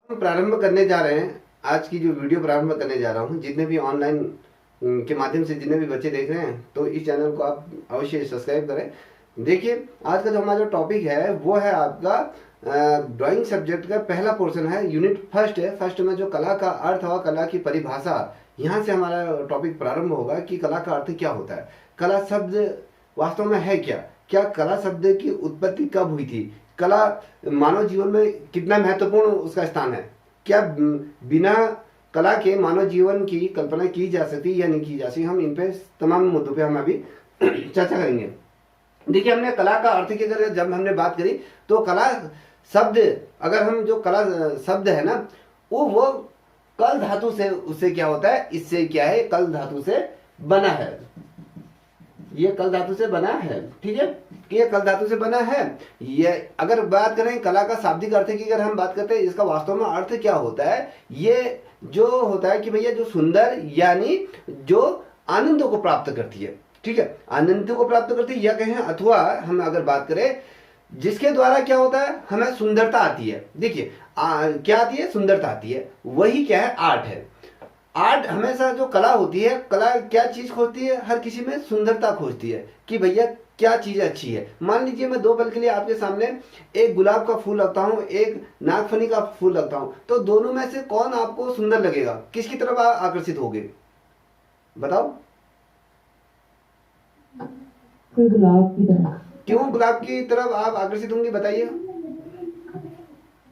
हम प्रारंभ करने जा रहे हैं। आज की जो वीडियो प्रारंभ करने जा रहा हूँ, जितने भी ऑनलाइन के माध्यम से जितने भी बच्चे देख रहे हैं, तो इस चैनल को आप अवश्य सब्सक्राइब करें। देखिए, आज का जो हमारा जो टॉपिक है वो है आपका ड्राइंग सब्जेक्ट का पहला पोर्शन है, यूनिट फर्स्ट है। फर्स्ट में जो कला का अर्थ और कला की परिभाषा, यहाँ से हमारा टॉपिक प्रारंभ होगा कि कला का अर्थ क्या होता है, कला शब्द वास्तव में है क्या, क्या कला शब्द की उत्पत्ति कब हुई थी, कला मानव जीवन में कितना महत्वपूर्ण उसका स्थान है, क्या बिना कला के मानव जीवन की कल्पना की जा सकती या नहीं की जा सकती। हम इन पे तमाम मुद्दों पे हम अभी चर्चा करेंगे। देखिए, हमने कला का अर्थ की अगर जब हमने बात करी, तो कला शब्द, अगर हम जो कला शब्द है ना, वो कल धातु से, उससे क्या होता है, इससे क्या है, कल धातु से बना है। ये कल धातु से बना है, ठीक है, कि ये कल धातु से बना है। ये अगर बात करें कला का शाब्दिक अर्थ की, अगर हम बात करते हैं इसका वास्तव में अर्थ क्या होता है, ये जो होता है कि भैया जो सुंदर, यानी जो आनंद को प्राप्त करती है, ठीक है, आनंद को प्राप्त करती है, या कहें अथवा हम अगर बात करें जिसके द्वारा क्या होता है, हमें सुंदरता आती है। देखिए क्या आती है, सुंदरता आती है, वही क्या है, आर्ट है। आर्ट हमेशा जो कला होती है, कला क्या चीज खोजती है, हर किसी में सुंदरता खोजती है कि भैया क्या चीज अच्छी है। मान लीजिए मैं 2 पल के लिए आपके सामने एक गुलाब का फूल रखता हूँ, एक नागफनी का फूल रखता हूँ, तो दोनों में से कौन आपको सुंदर लगेगा, किसकी तरफ आप आकर्षित होगे, बताओ। गुलाब की तरफ। क्यों गुलाब की तरफ आप आकर्षित होंगे, बताइए।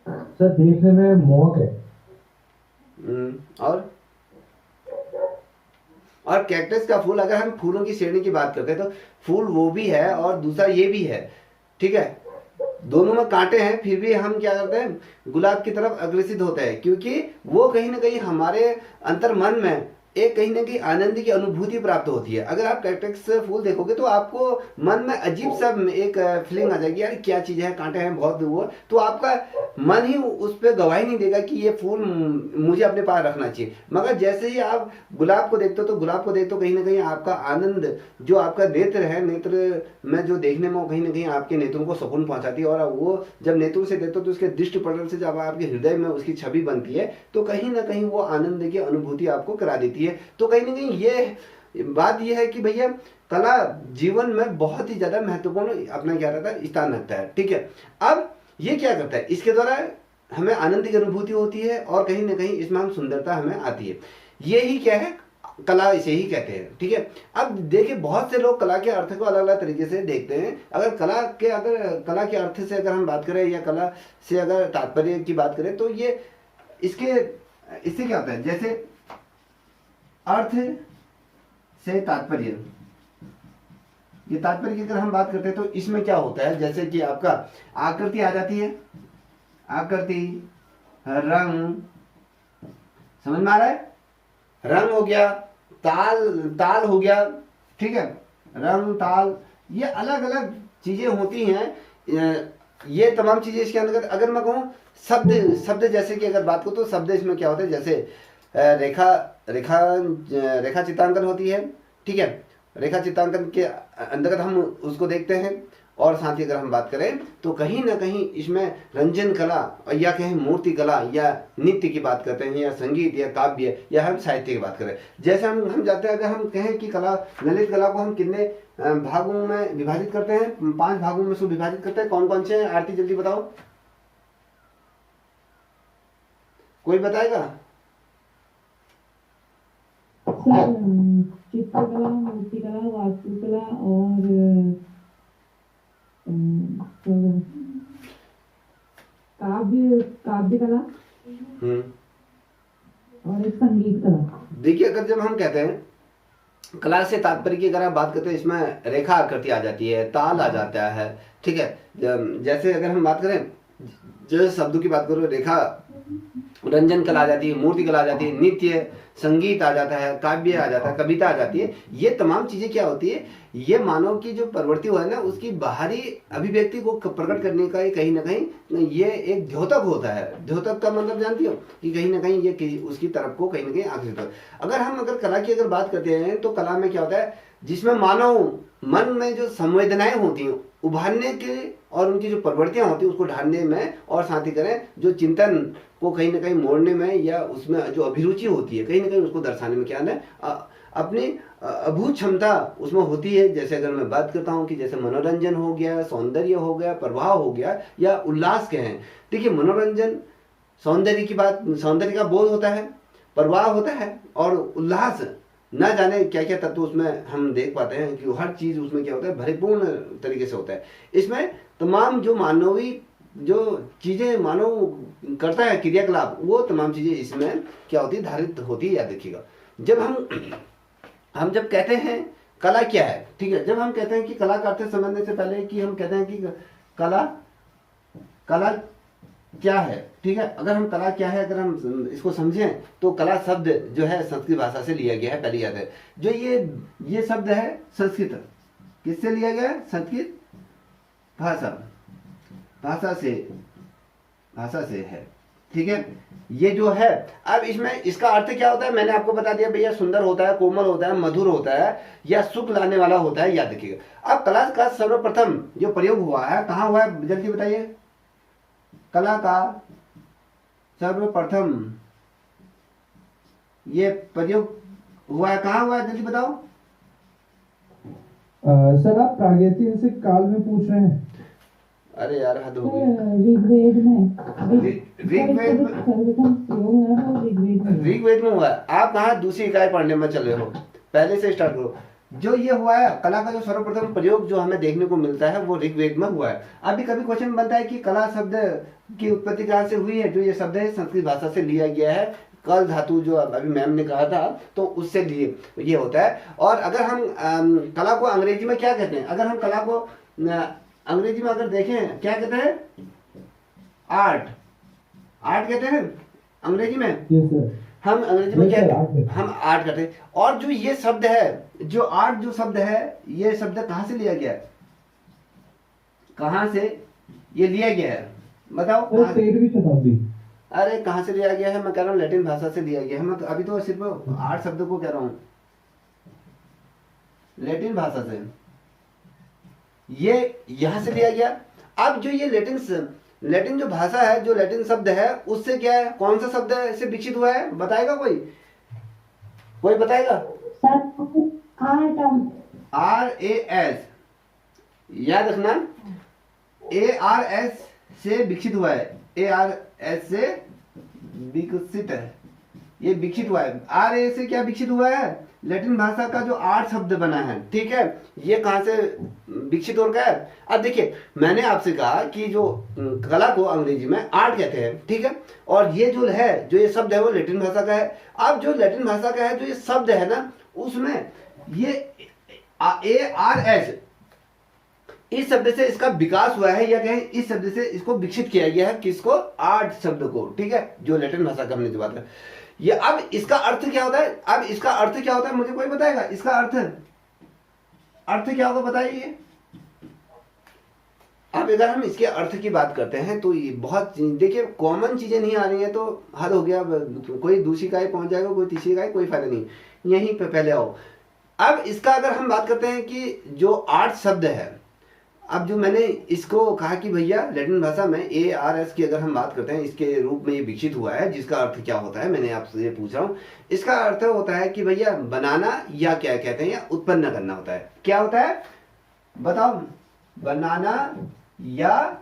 सर देखने में मोहक है। और कैक्टस का फूल, अगर हम फूलों की श्रेणी की बात करते हैं तो फूल वो भी है और दूसरा ये भी है, ठीक है, दोनों में कांटे हैं, फिर भी हम क्या करते हैं, गुलाब की तरफ अग्रसित होते हैं, क्योंकि वो कहीं ना कहीं हमारे अंतर मन में एक कहीं ना कहीं आनंद की अनुभूति प्राप्त होती है। अगर आप कैक्टस फूल देखोगे तो आपको मन में अजीब सा एक फीलिंग आ जाएगी, यार क्या चीज है, कांटे हैं बहुत, वो तो आपका मन ही उस पर गवाही नहीं देगा कि ये फूल मुझे अपने पास रखना चाहिए। मगर जैसे ही आप गुलाब को देखते हो, तो गुलाब को देखते हो कहीं ना कहीं आपका आनंद, जो आपका नेत्र है, नेत्र में जो देखने में, वो कहीं ना कहीं आपके नेत्रों को सुकून पहुंचाती है। और वो जब नेत्रों से देखते हो तो उसके दृष्टि पटल से जब आपके हृदय में उसकी छवि बनती है, तो कहीं ना कहीं वो आनंद की अनुभूति आपको करा देती है। तो कहीं ना कहीं ये बात ये है कि भैया कला जीवन में बहुत ही ज्यादा महत्वपूर्ण अपना क्या रहता है, स्थान रखता है, ठीक है। अब ये क्या करता है, इसके द्वारा हमें आनंद की अनुभूति होती है और कहीं ना कहीं इसमें हम सुंदरता हमें आती है। ये ही क्या है, कला इसे ही कहते हैं, ठीक है। अब देखिए, बहुत से लोग कला के अर्थ को अलग अलग तरीके से देखते हैं। अगर कला के अर्थ से अगर हम बात करें, या कला से अगर तात्पर्य की बात करें, तो ये इससे क्या होता है, जैसे अर्थ से तात्पर्य, ये तात्पर्य की अगर हम बात करते हैं तो इसमें क्या होता है, जैसे कि आपका आकृति आ जाती है, आकृति, रंग, समझ में आ रहा है, रंग हो गया, ताल हो गया, ठीक है, रंग, ताल, ये अलग अलग चीजें होती हैं। ये तमाम चीजें इसके अंदर। अगर मैं कहूँ शब्द जैसे कि अगर बात करूँ, तो शब्द इसमें क्या होता है, जैसे रेखा चित्रांकन होती है, ठीक है, रेखा चित्रांकन के अंतर्गत हम उसको देखते हैं। और साथ ही अगर हम बात करें तो कहीं ना कहीं इसमें रंजन कला, या कहें मूर्ति कला, या नृत्य की बात करते हैं, या संगीत, या काव्य, या हम साहित्य की बात करें। जैसे हम जाते हैं, अगर हम कहें कि कला, ललित कला को हम कितने भागों में विभाजित करते हैं, 5 भागों में से विभाजित करते हैं। कौन कौन से हैं, आरती जल्दी बताओ, कोई बताएगा। चित्रकला, मूर्तिकला, वास्तुकला और काव्य कला और एक संगीत कला। देखिए, अगर जब हम कहते हैं कला से तात्पर्य की अगर आप बात करते हैं, इसमें रेखा आकृति आ जाती है, ताल आ जाता है, ठीक है। जैसे अगर हम बात करें, जैसे शब्दों की बात करो, रेखा, रंजन कला आ जाती है, मूर्ति कला आ जाती है, नृत्य, संगीत आ जाता है, काव्य आ जाता है, कविता आ जाती है। ये तमाम चीजें क्या होती है, ये मानव की जो प्रवृत्ति है ना, उसकी बाहरी अभिव्यक्ति को प्रकट करने का कहीं ना कहीं ये एक द्योतक होता है। द्योतक का मतलब जानती हो, कि कहीं ना कहीं ये उसकी तरफ को कहीं ना कहीं आकर्षित हो। अगर कला की अगर बात करते हैं, तो कला में क्या होता है, जिसमें मानव मन में जो संवेदनाएं होती हैं उभारने के, और उनकी जो प्रवृत्तियां होती है उसको ढालने में, और साथ ही करें जो चिंतन को कहीं ना कहीं मोड़ने में या उसमें जो अभिरुचि होती है कहीं ना कहीं उसको दर्शाने में क्या है अपनी अभूत क्षमता उसमें होती है। जैसे अगर मैं बात करता हूँ कि जैसे मनोरंजन हो गया, सौंदर्य हो गया, प्रवाह हो गया या उल्लास कहें। देखिए मनोरंजन, सौंदर्य की बात, सौंदर्य का बोध होता है, प्रवाह होता है और उल्लास, ना जाने क्या क्या तत्व उसमें हम देख पाते हैं कि हर चीज उसमें क्या होता है भरिपूर्ण तरीके से होता है। इसमें तमाम जो मानवीय जो चीजें मानव करता है क्रियाकलाप, वो तमाम चीजें इसमें क्या होती है धारित होती है। याद रखिएगा जब हम जब कहते हैं कला क्या है, ठीक है, जब हम कहते हैं कि कला का अर्थ समझने से पहले कि हम कहते हैं कि कला कला क्या है, ठीक है। अगर हम कला क्या है अगर हम इसको समझें तो कला शब्द जो है संस्कृत भाषा से लिया गया है। पहली याद है जो ये शब्द है संस्कृत, किससे लिया गया है? संस्कृत भाषा से है, ठीक है। ये जो है अब इसमें इसका अर्थ क्या होता है मैंने आपको बता दिया भैया, सुंदर होता है, कोमल होता है, मधुर होता है या सुख लाने वाला होता है। याद रखिएगा। अब कला का सर्वप्रथम जो प्रयोग हुआ है कहाँ हुआ है जल्दी बताइए। कला का सर्वप्रथम ये प्रयोग हुआ है कहाँ हुआ है जल्दी बताओ। सर आप प्रागैतिहासिक काल में पूछ रहे हैं? अरे यार हद हो गई। ऋग्वेद में ऋग्वेद में हुआ है। आप कहाँ दूसरी इकाई पढ़ने में चल रहे हो, पहले से स्टार्ट करो। जो ये हुआ है कला का जो सर्वप्रथम प्रयोग जो हमें देखने को मिलता है वो ऋग्वेद में हुआ है। अभी कभी क्वेश्चन बनता है कि कला शब्द की उत्पत्ति कहाँ से हुई है। जो ये शब्द है संस्कृत भाषा से लिया गया है, कल धातु जो अभी मैम ने कहा था तो उससे लिए ये होता है। और अगर हम कला को अंग्रेजी में क्या कहते हैं, अगर हम कला को अंग्रेजी में अगर देखें क्या कहते हैं, आर्ट कहते हैं अंग्रेजी में। हम अंग्रेजी में क्या हम आर्ट कहते हैं। और जो ये शब्द है जो आर्ट जो शब्द है ये शब्द कहाँ से लिया गया है, कहाँ से ये लिया गया है बताओ। 13वीं शताब्दी। अरे कहाँ से लिया गया है, मैं कह रहा हूँ लैटिन भाषा से लिया गया है। मैं तो अभी तो सिर्फ आर्ट शब्द को कह रहा हूँ, लैटिन भाषा से ये यहां से लिया गया। अब जो ये लैटिन जो भाषा है, जो लैटिन शब्द है उससे क्या है, कौन सा शब्द है इससे विकसित हुआ है बताएगा कोई बताएगा। RAS याद रखना, ARS से विकसित हुआ है, ARS से विकसित है, ये विकसित हुआ है। RA से क्या विकसित हुआ है, लैटिन भाषा का जो आर्ट शब्द बना है, ठीक है, ये कहां से विकसित हो गया है। अब देखिए मैंने आपसे कहा कि जो कला को अंग्रेजी में आर्ट कहते हैं, ठीक है, और ये जो है जो ये शब्द है वो लैटिन भाषा का है। अब जो लैटिन भाषा का है जो ये शब्द है ना उसमें ये ARS इस शब्द से इसका विकास हुआ है या कहें इस शब्द से इसको विकसित किया गया है, किसको, आर्ट शब्द को, ठीक है, जो लैटिन भाषा का हमने जो बात है ये। अब इसका अर्थ क्या होता है, अब इसका अर्थ क्या होता है मुझे कोई बताएगा, इसका अर्थ क्या होगा बताइए। अब अगर हम इसके अर्थ की बात करते हैं तो ये बहुत देखिए कॉमन चीजें नहीं आ रही हैं तो हद हो गया। कोई दूसरी इकाई पहुंच जाएगा, कोई तीसरी इकाई, कोई फायदा नहीं, यहीं पे पहले आओ। अब इसका अगर हम बात करते हैं कि जो आर्ट शब्द है, अब जो मैंने इसको कहा कि भैया लैटिन भाषा में ARS की अगर हम बात करते हैं इसके रूप में ये विकसित हुआ है, जिसका अर्थ क्या होता है मैंने आपसे ये पूछ रहा हूँ। इसका अर्थ होता है कि भैया बनाना या क्या कहते हैं या उत्पन्न करना होता है। क्या होता है बताओ, बनाना या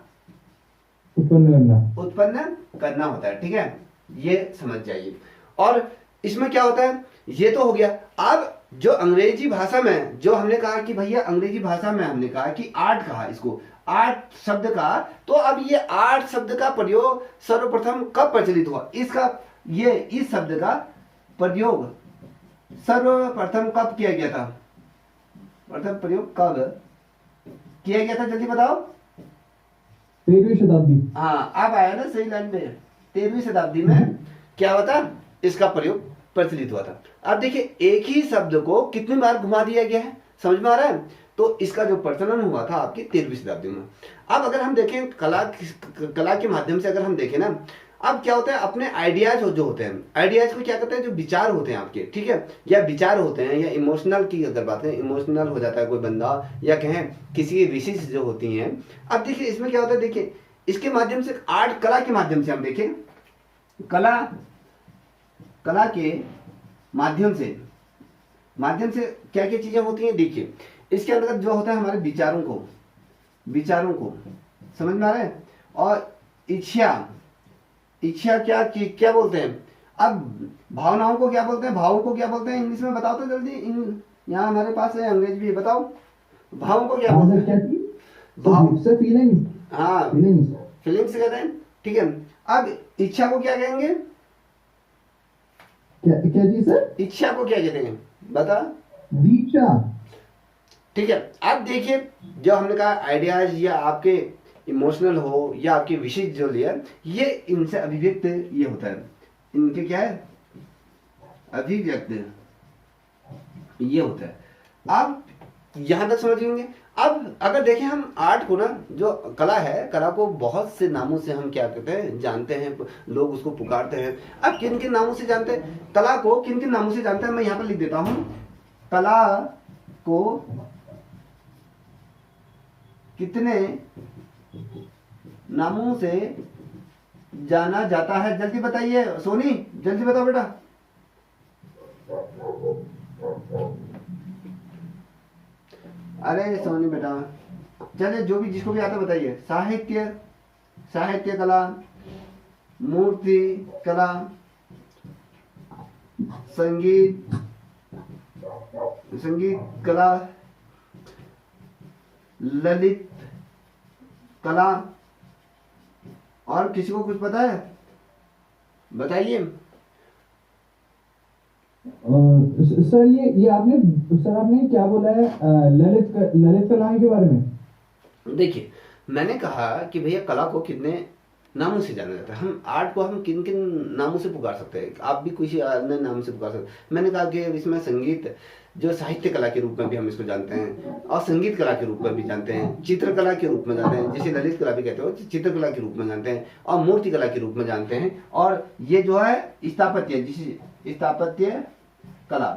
उत्पन्न करना होता है, ठीक है, ये समझ जाइए। और इसमें क्या होता है ये तो हो गया। अब जो अंग्रेजी भाषा में जो हमने कहा कि भैया अंग्रेजी भाषा में हमने कहा कि आर्ट कहा, इसको आर्ट शब्द का, तो अब ये आर्ट शब्द का प्रयोग सर्वप्रथम कब प्रचलित हुआ, इसका ये इस शब्द का प्रयोग सर्वप्रथम कब किया गया था, प्रथम प्रयोग कब किया गया था जल्दी बताओ। 13वीं शताब्दी। हाँ अब आया ना सही लाइन में, 13वीं शताब्दी में क्या हुआ था, इसका प्रयोग प्रचलित हुआ था। अब देखिए एक ही शब्द को कितनी बार घुमा दिया गया है, समझ में आ रहा है। तो इसका जो प्रचलन हुआ था आपकी 13वीं शताब्दी में। अब अगर हम देखें कला के माध्यम से अगर हम देखें ना, अब क्या होता है अपने आइडियाज जो होते हैं, आइडियाज को क्या करते हैं, जो विचार होते हैं आपके, ठीक है, या विचार होते हैं या इमोशनल की अगर बात है, इमोशनल हो जाता है कोई बंदा या कहें किसी की विशेष जो होती हैं। अब देखिए इसमें क्या होता है, देखिए इसके माध्यम से आर्ट कला के माध्यम से हम देखें कला कला के माध्यम से क्या क्या चीजें होती हैं देखिए। इसके अंतर्गत जो होता है हमारे विचारों को समझ में आ रहा है। और इच्छा क्या बोलते हैं। अब भावनाओं को क्या बोलते हैं, भावों को क्या बोलते हैं इंग्लिश में बताओ तो जल्दी। यहाँ हमारे पास है अंग्रेज भी, बताओ भावों को क्या बोलते हैं। क्या थी? भाव से फीलिंग, हाँ फीलिंग्स। फीलिंग्स कहते हैं, ठीक है। अब इच्छा को क्या कहेंगे, क्या चीज सर? इच्छा को क्या कहते हैं बता। दीक्षा। ठीक है। अब देखिए जो हमने कहा आइडियाज या आपके इमोशनल हो या आपके विशेष जो लिया, ये इनसे अभिव्यक्त ये होता है, इनके क्या है अभिव्यक्त ये होता है। आप यहां तक समझ लेंगे। अब अगर देखें हम आर्ट को ना, जो कला है, कला को बहुत से नामों से हम क्या कहते हैं जानते हैं, लोग उसको पुकारते हैं। अब किन किन नामों से जानते हैं कला को, किन किन नामों से जानते हैं मैं यहां पर लिख देता हूं। कला को कितने नामों से जाना जाता है, जल्दी बताइए सोनी, जल्दी बताओ बेटा। अरे सोनी बेटा, चलिए जो भी जिसको भी आता बताइए। साहित्य कला, मूर्ति कला, संगीत कला, ललित कला। और किसी को कुछ पता है बताइए। सर ये आपने क्या बोला है ललित कलाएं के बारे में? देखिए मैंने कहा कि भैया कला को कितने नामों से जाना जाता है, हम आर्ट को हम किन किन नामों से पुकार सकते हैं, आप भी किसी अन्य नाम से पुकार सकते हैं। मैंने कहा कि इसमें संगीत जो साहित्य कला के रूप में भी हम इसको जानते हैं, और संगीत कला के रूप में भी जानते हैं, चित्रकला के रूप में जानते हैं, जिसे ललित कला भी कहते हो, चित्रकला के रूप में जानते हैं, और मूर्ति कला के रूप में जानते हैं। और ये जो है स्थापत्य कला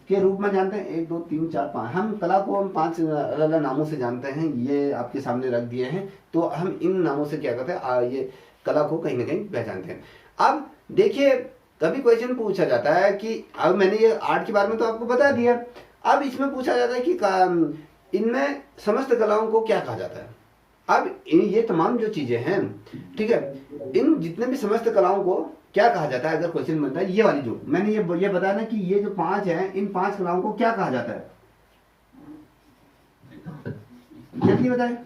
के रूप में जानते हैं। 1 2 3 4 5 हम कला को हम 5 अलग अलग नामों से जानते हैं, ये आपके सामने रख दिए हैं। तो हम इन नामों से क्या करते हैं, ये कला को कहीं ना कहीं पहचानते हैं। अब देखिए कभी क्वेश्चन पूछा जाता है कि अब मैंने ये आर्ट के बारे में तो आपको बता दिया, अब इसमें पूछा जाता है कि इनमें समस्त कलाओं को क्या कहा जाता है। अब ये तमाम जो चीजें हैं, ठीक है, इन जितने भी समस्त कलाओं को क्या कहा जाता है, अगर क्वेश्चन बनता है ये वाली जो मैंने ये बताया ना कि ये जो 5 हैं, इन 5 कलाओं को क्या कहा जाता है, जल्दी बताएं।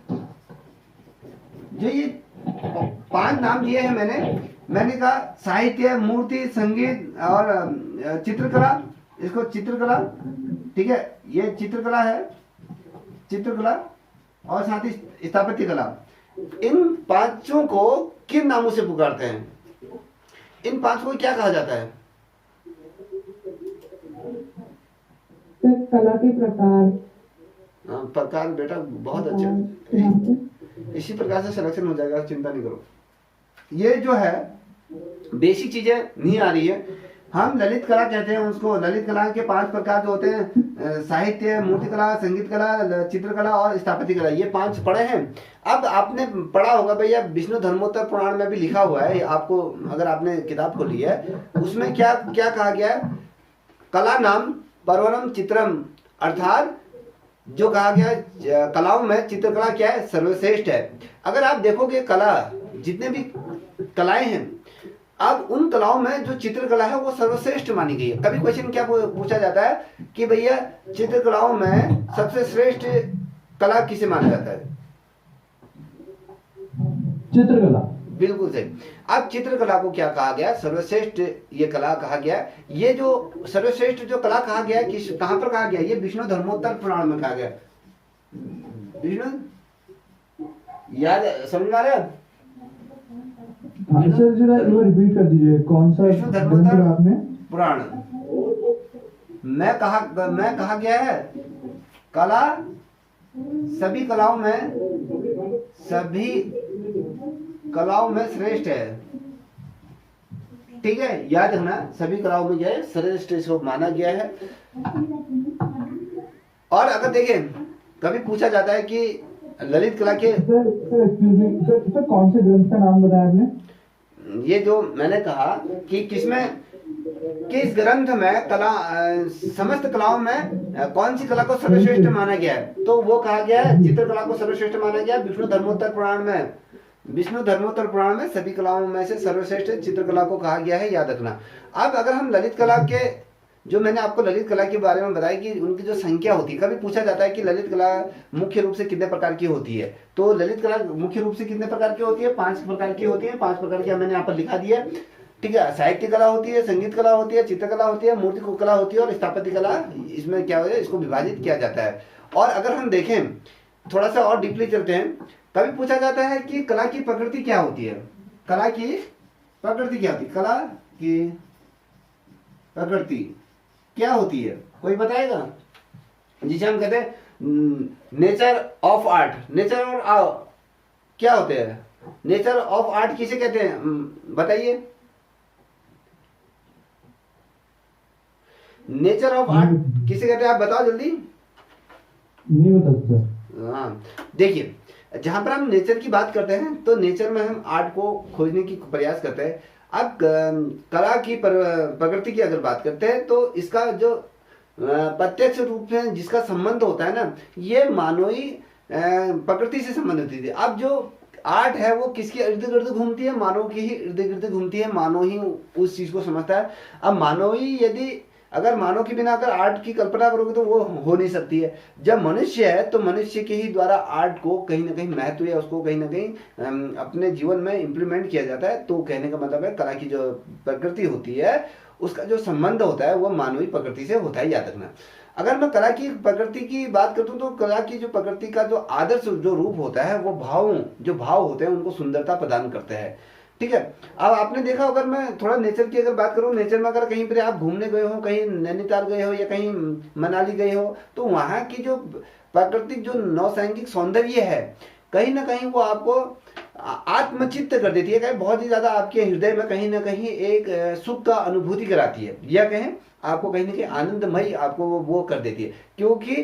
जो ये 5 नाम दिए हैं मैंने कहा साहित्य, मूर्ति, संगीत और चित्रकला, इसको चित्रकला, ठीक है, ये चित्रकला है, चित्रकला और साथ ही स्थापत्य कला। इन 5 को किन नामों से पुकारते हैं, इन 5 को क्या कहा जाता है? कला के प्रकार। प्रकार बेटा बहुत अच्छे, इसी प्रकार से सिलेक्शन हो जाएगा, चिंता नहीं करो। ये जो है बेसिक चीजें नहीं आ रही है, हम ललित कला कहते हैं उसको। ललित कला के 5 प्रकार जो होते हैं, साहित्य, मूर्ति कला, संगीत कला, चित्रकला और स्थापत्य कला, ये 5 पढ़े हैं। अब आपने पढ़ा होगा भैया विष्णु धर्मोत्तर पुराण में भी लिखा हुआ है, आपको अगर आपने किताब खोली है उसमें क्या क्या कहा गया है, कला नाम परवरम चित्रम, अर्थात जो कहा गया कलाओं में चित्रकला क्या है, सर्वश्रेष्ठ है। अगर आप देखोगे कला जितने भी कलाएं हैं, अब उन कलाओं में जो चित्रकला है वो सर्वश्रेष्ठ मानी गई है। कभी क्वेश्चन क्या पूछा जाता है कि भैया चित्रकलाओं में सबसे श्रेष्ठ कला किसे माना जाता है? चित्रकला, बिल्कुल सही। अब चित्रकला को क्या कहा गया, सर्वश्रेष्ठ ये कला कहा गया। ये जो सर्वश्रेष्ठ जो कला कहा गया किस कहां पर कहा गया, ये विष्णु धर्मोत्तर पुराण में कहा गया। विष्णु याद समझ में आ रहा है? सर जरा रिपीट कर दीजिए, कौन सा विष्णु धर्मोत्तर आपने पुराण मैं कहा गया है कला सभी कलाओं में श्रेष्ठ है, ठीक है, याद रखना सभी कलाओं में क्या है, श्रेष्ठ इसको माना गया है। और अगर देखें कभी पूछा जाता है कि ललित कला के सर कौन से ग्रंथ का नाम बताया आपने? ये जो मैंने कहा कि किसमें, किस ग्रंथ में कला समस्त कलाओं में कौन सी कला को सर्वश्रेष्ठ माना गया है, तो वो कहा गया है चित्रकला को सर्वश्रेष्ठ माना गया विष्णु धर्मोत्तर पुराण में। विष्णु धर्मोत्तर पुराण में सभी कलाओं में से सर्वश्रेष्ठ चित्रकला को कहा गया है, याद रखना। अब अगर हम ललित कला के, जो मैंने आपको ललित कला के बारे में बताया कि उनकी जो संख्या होती है, कभी पूछा जाता है कि ललित कला मुख्य रूप से कितने प्रकार की होती है, तो ललित कला मुख्य रूप से कितने प्रकार की होती है, 5 प्रकार की होती है। 5 प्रकार की मैंने यहाँ पर लिखा दिया, ठीक है। साहित्य कला होती है, संगीत कला होती है, चित्रकला होती है, मूर्ति कला होती है और स्थापत्य कला, इसमें क्या होता है, इसको विभाजित किया जाता है। और अगर हम देखें थोड़ा सा और डीपली चलते हैं, कभी पूछा जाता है कि कला की प्रकृति क्या होती है, कला की प्रकृति क्या होती है, कला की प्रकृति क्या होती है, कोई बताएगा? जिसे हम कहते हैं नेचर ऑफ आर्ट। नेचर और क्या होते हैं, नेचर ऑफ आर्ट किसे कहते हैं, बताइए। नेचर ऑफ आर्ट किसे कहते हैं, आप बताओ जल्दी। नहीं बता सर। हाँ, देखिए जहां पर हम नेचर की बात करते हैं तो नेचर में हम आर्ट को खोजने की प्रयास करते हैं। अब कला की प्रकृति की अगर बात करते हैं तो इसका जो प्रत्यक्ष रूप से जिसका संबंध होता है ना, ये मानवीय प्रकृति से संबंधित होती है। अब जो आर्ट है वो किसके इर्द गिर्द घूमती है, मानव की ही इर्द गिर्द घूमती है, मानव ही उस चीज को समझता है। अब मानवी यदि अगर मानव के बिना अगर आर्ट की कल्पना करोगे तो वो हो नहीं सकती है। जब मनुष्य है तो मनुष्य के ही द्वारा आर्ट को कहीं ना कहीं महत्व है, उसको कहीं ना कहीं अपने जीवन में इम्प्लीमेंट किया जाता है। तो कहने का मतलब है कला की जो प्रकृति होती है उसका जो संबंध होता है वो मानवीय प्रकृति से होता है, याद रखना। अगर मैं कला की प्रकृति की बात करता हूँ तो कला की जो प्रकृति का जो आदर्श जो रूप होता है वो जो भाव होते हैं उनको सुंदरता प्रदान करते हैं, ठीक है। अब आपने देखा, अगर मैं थोड़ा नेचर की अगर बात करूं, नेचर में अगर कहीं पर आप घूमने गए हो, कहीं नैनीताल गए हो या कहीं मनाली गए हो, तो वहां की जो प्राकृतिक जो नौसैंगिक सौंदर्य है कहीं ना कहीं वो आपको आत्मचित्त कर देती है, कहीं बहुत ही ज्यादा आपके हृदय में कहीं ना कहीं एक सुख का अनुभूति कराती है, या कहें आपको कहीं ना कहीं आनंदमयी आपको वो कर देती है, क्योंकि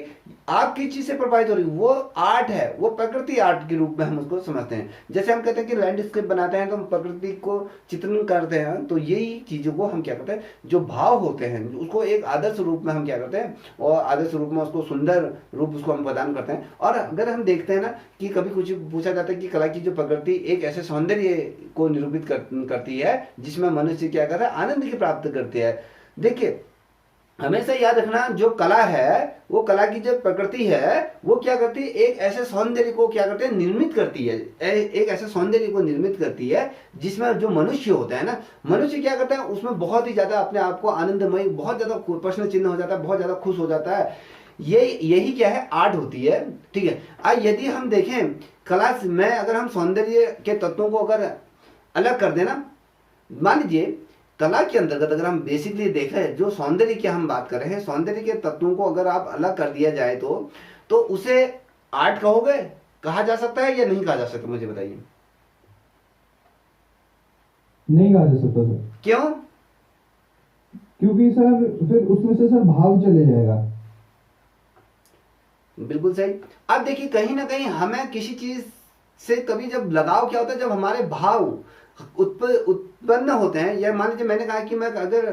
आप किस चीज से प्रभावित हो रही है, वो आर्ट है, वो प्रकृति आर्ट के रूप में हम उसको समझते हैं। जैसे हम कहते हैं कि लैंडस्केप बनाते हैं तो हम प्रकृति को चित्रण करते हैं, तो यही चीजों को हम क्या करते हैं, जो भाव होते हैं उसको एक आदर्श रूप में हम क्या करते हैं, और आदर्श रूप में उसको सुंदर रूप उसको हम प्रदान करते हैं। और अगर हम देखते हैं ना कि कभी कुछ पूछा जाता है कि कला की जो प्रकृति एक ऐसे सौंदर्य को निरूपित करती है जिसमें मनुष्य क्या करता है, आनंद की प्राप्त करते हैं। देखिए हमेशा याद रखना, जो कला है वो कला की जो प्रकृति है वो क्या करती है, एक ऐसे सौंदर्य को क्या करते हैं, निर्मित करती है, एक ऐसे सौंदर्य को निर्मित करती है जिसमें जो मनुष्य होता है ना, मनुष्य क्या करता है उसमें बहुत ही ज्यादा अपने आप को आनंदमय, बहुत ज्यादा प्रश्न चिन्ह हो जाता है, बहुत ज्यादा खुश हो जाता है। यही क्या है, आर्ट होती है, ठीक है। अब यदि हम देखें कला में अगर हम सौंदर्य के तत्वों को अगर अलग कर देना, मान लीजिए कला के अंतर्गत अगर हम बेसिकली देखें जो सौंदर्य की हम बात कर रहे हैं, सौंदर्य के तत्वों को अगर आप अलग कर दिया जाए तो उसे आर्ट कहोगे, कहा जा सकता है या नहीं कहा जा सकता, मुझे बताइए। नहीं कहा जा सकता सर। क्यों? क्योंकि सर फिर उसमें से सर भाव चले जाएगा। बिल्कुल सही। अब देखिए कहीं ना कहीं हमें किसी चीज से कभी जब लगाव क्या होता है, जब हमारे भाव उत्पन्न होते हैं, या मान लीजिए मैंने कहा कि मैं अगर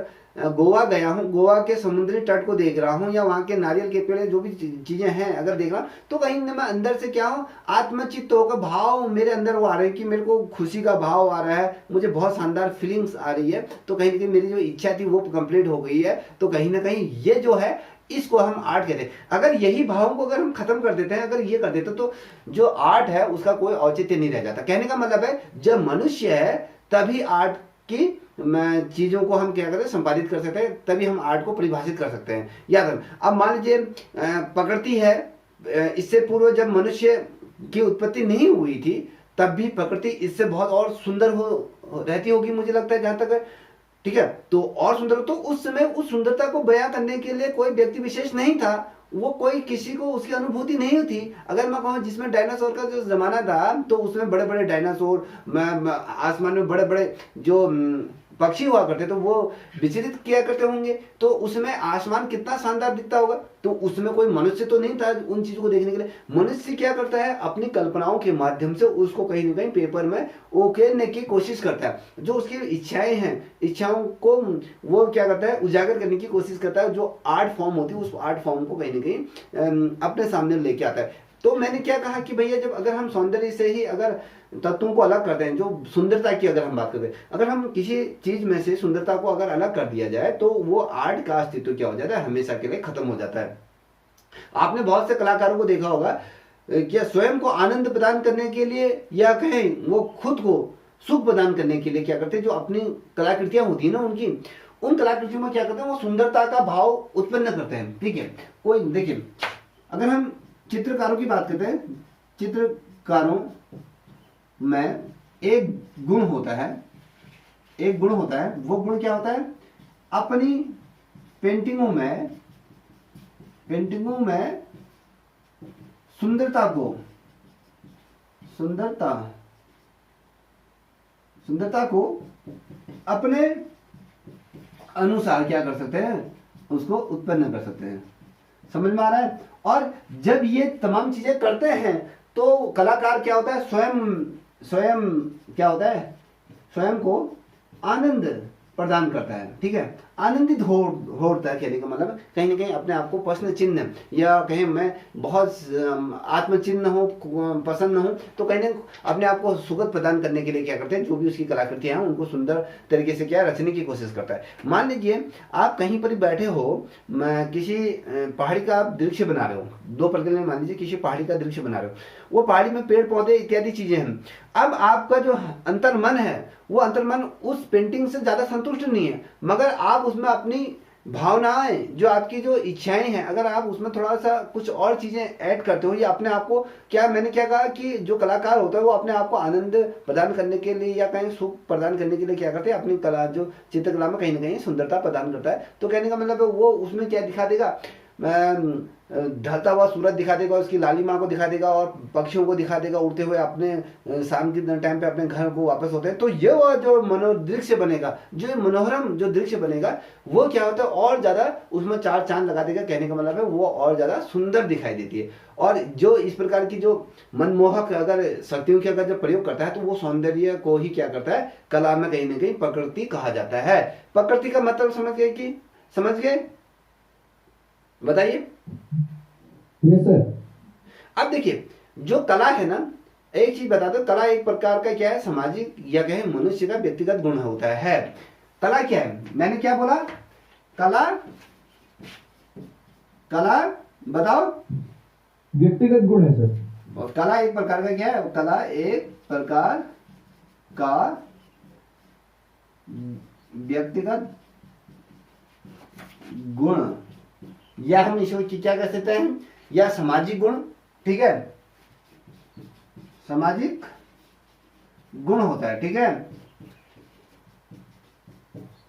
गोवा गया हूँ, गोवा के समुद्री तट को देख रहा हूँ या वहाँ के नारियल के पेड़ जो भी चीजें हैं अगर देख रहा हूँ, तो कहीं ना मैं अंदर से क्या हूँ, आत्मचित्त होकर भाव मेरे अंदर वो आ रहे हैं कि मेरे को खुशी का भाव आ रहा है, मुझे बहुत शानदार फीलिंग्स आ रही है, तो कहीं ना कहीं मेरी जो इच्छा थी वो कंप्लीट हो गई है। तो कहीं ना कहीं ये जो है इसको हम आर्ट कहते हैं। अगर यही भावों को अगर हम खत्म कर देते हैं, अगर ये कर देते तो जो आर्ट है उसका कोई औचित्य नहीं रह जाता। कहने का मतलब है जब मनुष्य है तभी आर्ट की चीजों को हम क्या करते हैं, संपादित कर सकते हैं, तभी हम आर्ट को परिभाषित कर सकते हैं। याद रखना, अब मान लीजिए प्रकृति है, इससे पूर्व जब मनुष्य की उत्पत्ति नहीं हुई थी तब भी प्रकृति इससे बहुत और सुंदर रहती होगी, मुझे लगता है जहां तक, ठीक है। तो और सुंदर, तो उस समय उस सुंदरता को बयां करने के लिए कोई व्यक्ति विशेष नहीं था, वो कोई किसी को उसकी अनुभूति नहीं होती। अगर मैं कहूँ जिसमें डायनासोर का जो जमाना था तो उसमें बड़े बड़े डायनासोर, आसमान में बड़े बड़े जो पक्षी हुआ करते तो वो विचलित किया करते होंगे, तो उसमें आसमान कितना शानदार दिखता होगा। तो उसमें कोई मनुष्य तो नहीं था उन चीजों को देखने के लिए। मनुष्य क्या करता है, अपनी कल्पनाओं के माध्यम से उसको कहीं ना कहीं पेपर में उकेरने की कोशिश करता है। जो उसकी इच्छाएं हैं, इच्छाओं को वो क्या करता है, उजागर करने की कोशिश करता है। जो आर्ट फॉर्म होती है उस आर्ट फॉर्म को कहीं ना कहीं अपने सामने लेके आता है। तो मैंने क्या कहा कि भैया जब अगर हम सौंदर्य से ही अगर तत्वों को अलग करते हैं, जो सुंदरता की अगर हम बात करें, अगर हम किसी चीज में से सुंदरता को अगर अलग कर दिया जाए तो वो आर्ट का अस्तित्व क्या हो जाता है, हमेशा के लिए खत्म हो जाता है। आपने बहुत से कलाकारों को देखा होगा क्या स्वयं को आनंद प्रदान करने के लिए या कहें वो खुद को सुख प्रदान करने के लिए क्या करते हैं, जो अपनी कलाकृतियां होती है ना उनकी, उन कलाकृतियों में क्या करते हैं, वो सुंदरता का भाव उत्पन्न करते हैं। ठीक है, कोई देखिए अगर हम चित्रकारों की बात करते हैं, चित्रकारों में एक गुण होता है, एक गुण होता है, वो गुण क्या होता है, अपनी पेंटिंगों में सुंदरता को अपने अनुसार क्या कर सकते हैं, उसको उत्पन्न कर सकते हैं। समझ में आ रहा है। और जब ये तमाम चीजें करते हैं तो कलाकार क्या होता है, स्वयं क्या होता है, स्वयं को आनंद प्रदान करता है। ठीक है, आनंदित होता है। कहने का मतलब कहीं ना कहीं अपने आप को प्रश्न चिन्ह या कहीं मैं बहुत आत्मचिन्ह हो, प्रसन्न हूं, तो कहीं ना अपने आप को सुगत प्रदान करने के लिए क्या करते हैं, जो भी उसकी कलाकृतियां हैं उनको सुंदर तरीके से क्या रचने की कोशिश करता है। मान लीजिए आप कहीं पर बैठे हो, किसी पहाड़ी का आप दृश्य बना रहे हो, दो पल के लिए मान लीजिए किसी पहाड़ी का दृश्य बना रहे हो, वो पहाड़ी में पेड़ पौधे इत्यादि चीजें हैं। अब आपका जो अंतर्मन है, वो अंतर्मन उस पेंटिंग से ज्यादा संतुष्ट नहीं है, मगर आप उसमें अपनी भावनाएं, जो आपकी जो इच्छाएं हैं, अगर आप उसमें थोड़ा सा कुछ और चीजें ऐड करते हो या अपने आप को क्या, मैंने क्या कहा कि जो कलाकार होता है वो अपने आप को आनंद प्रदान करने के लिए या कहीं सुख प्रदान करने के लिए क्या करते हैं, अपनी कला जो चित्रकला में कहीं ना कहीं सुंदरता प्रदान करता है। तो कहने का मतलब वो उसमें क्या दिखा देगा, ढलता हुआ सूरज दिखा देगा, उसकी लालिमा को दिखा देगा और पक्षियों को दिखा देगा उड़ते हुए अपने शाम के टाइम पे अपने घर को वापस होते हैं। तो ये वो जो मनोदृश्य बनेगा, जो मनोहरम जो दृश्य बनेगा, वो क्या होता है, और ज्यादा उसमें चार चांद लगा देगा। कहने का मतलब है वो और ज्यादा सुंदर दिखाई देती है। और जो इस प्रकार की जो मनमोहक अगर शक्तियों की अगर जब प्रयोग करता है तो वो सौंदर्य को ही क्या करता है, कला में कहीं ना कहीं प्रकृति कहा जाता है। प्रकृति का मतलब समझ गए बताइए। Yes sir. अब देखिए जो कला है ना, एक चीज बता दो, कला एक प्रकार का क्या है, सामाजिक या कहे मनुष्य का व्यक्तिगत गुण होता है। कला क्या है, मैंने क्या बोला, कला बताओ, व्यक्तिगत गुण है सर। और कला एक प्रकार का क्या है, कला एक प्रकार का व्यक्तिगत गुण, या हम इसको क्या कह सकते हैं, या सामाजिक गुण। ठीक है, सामाजिक गुण होता है। ठीक है,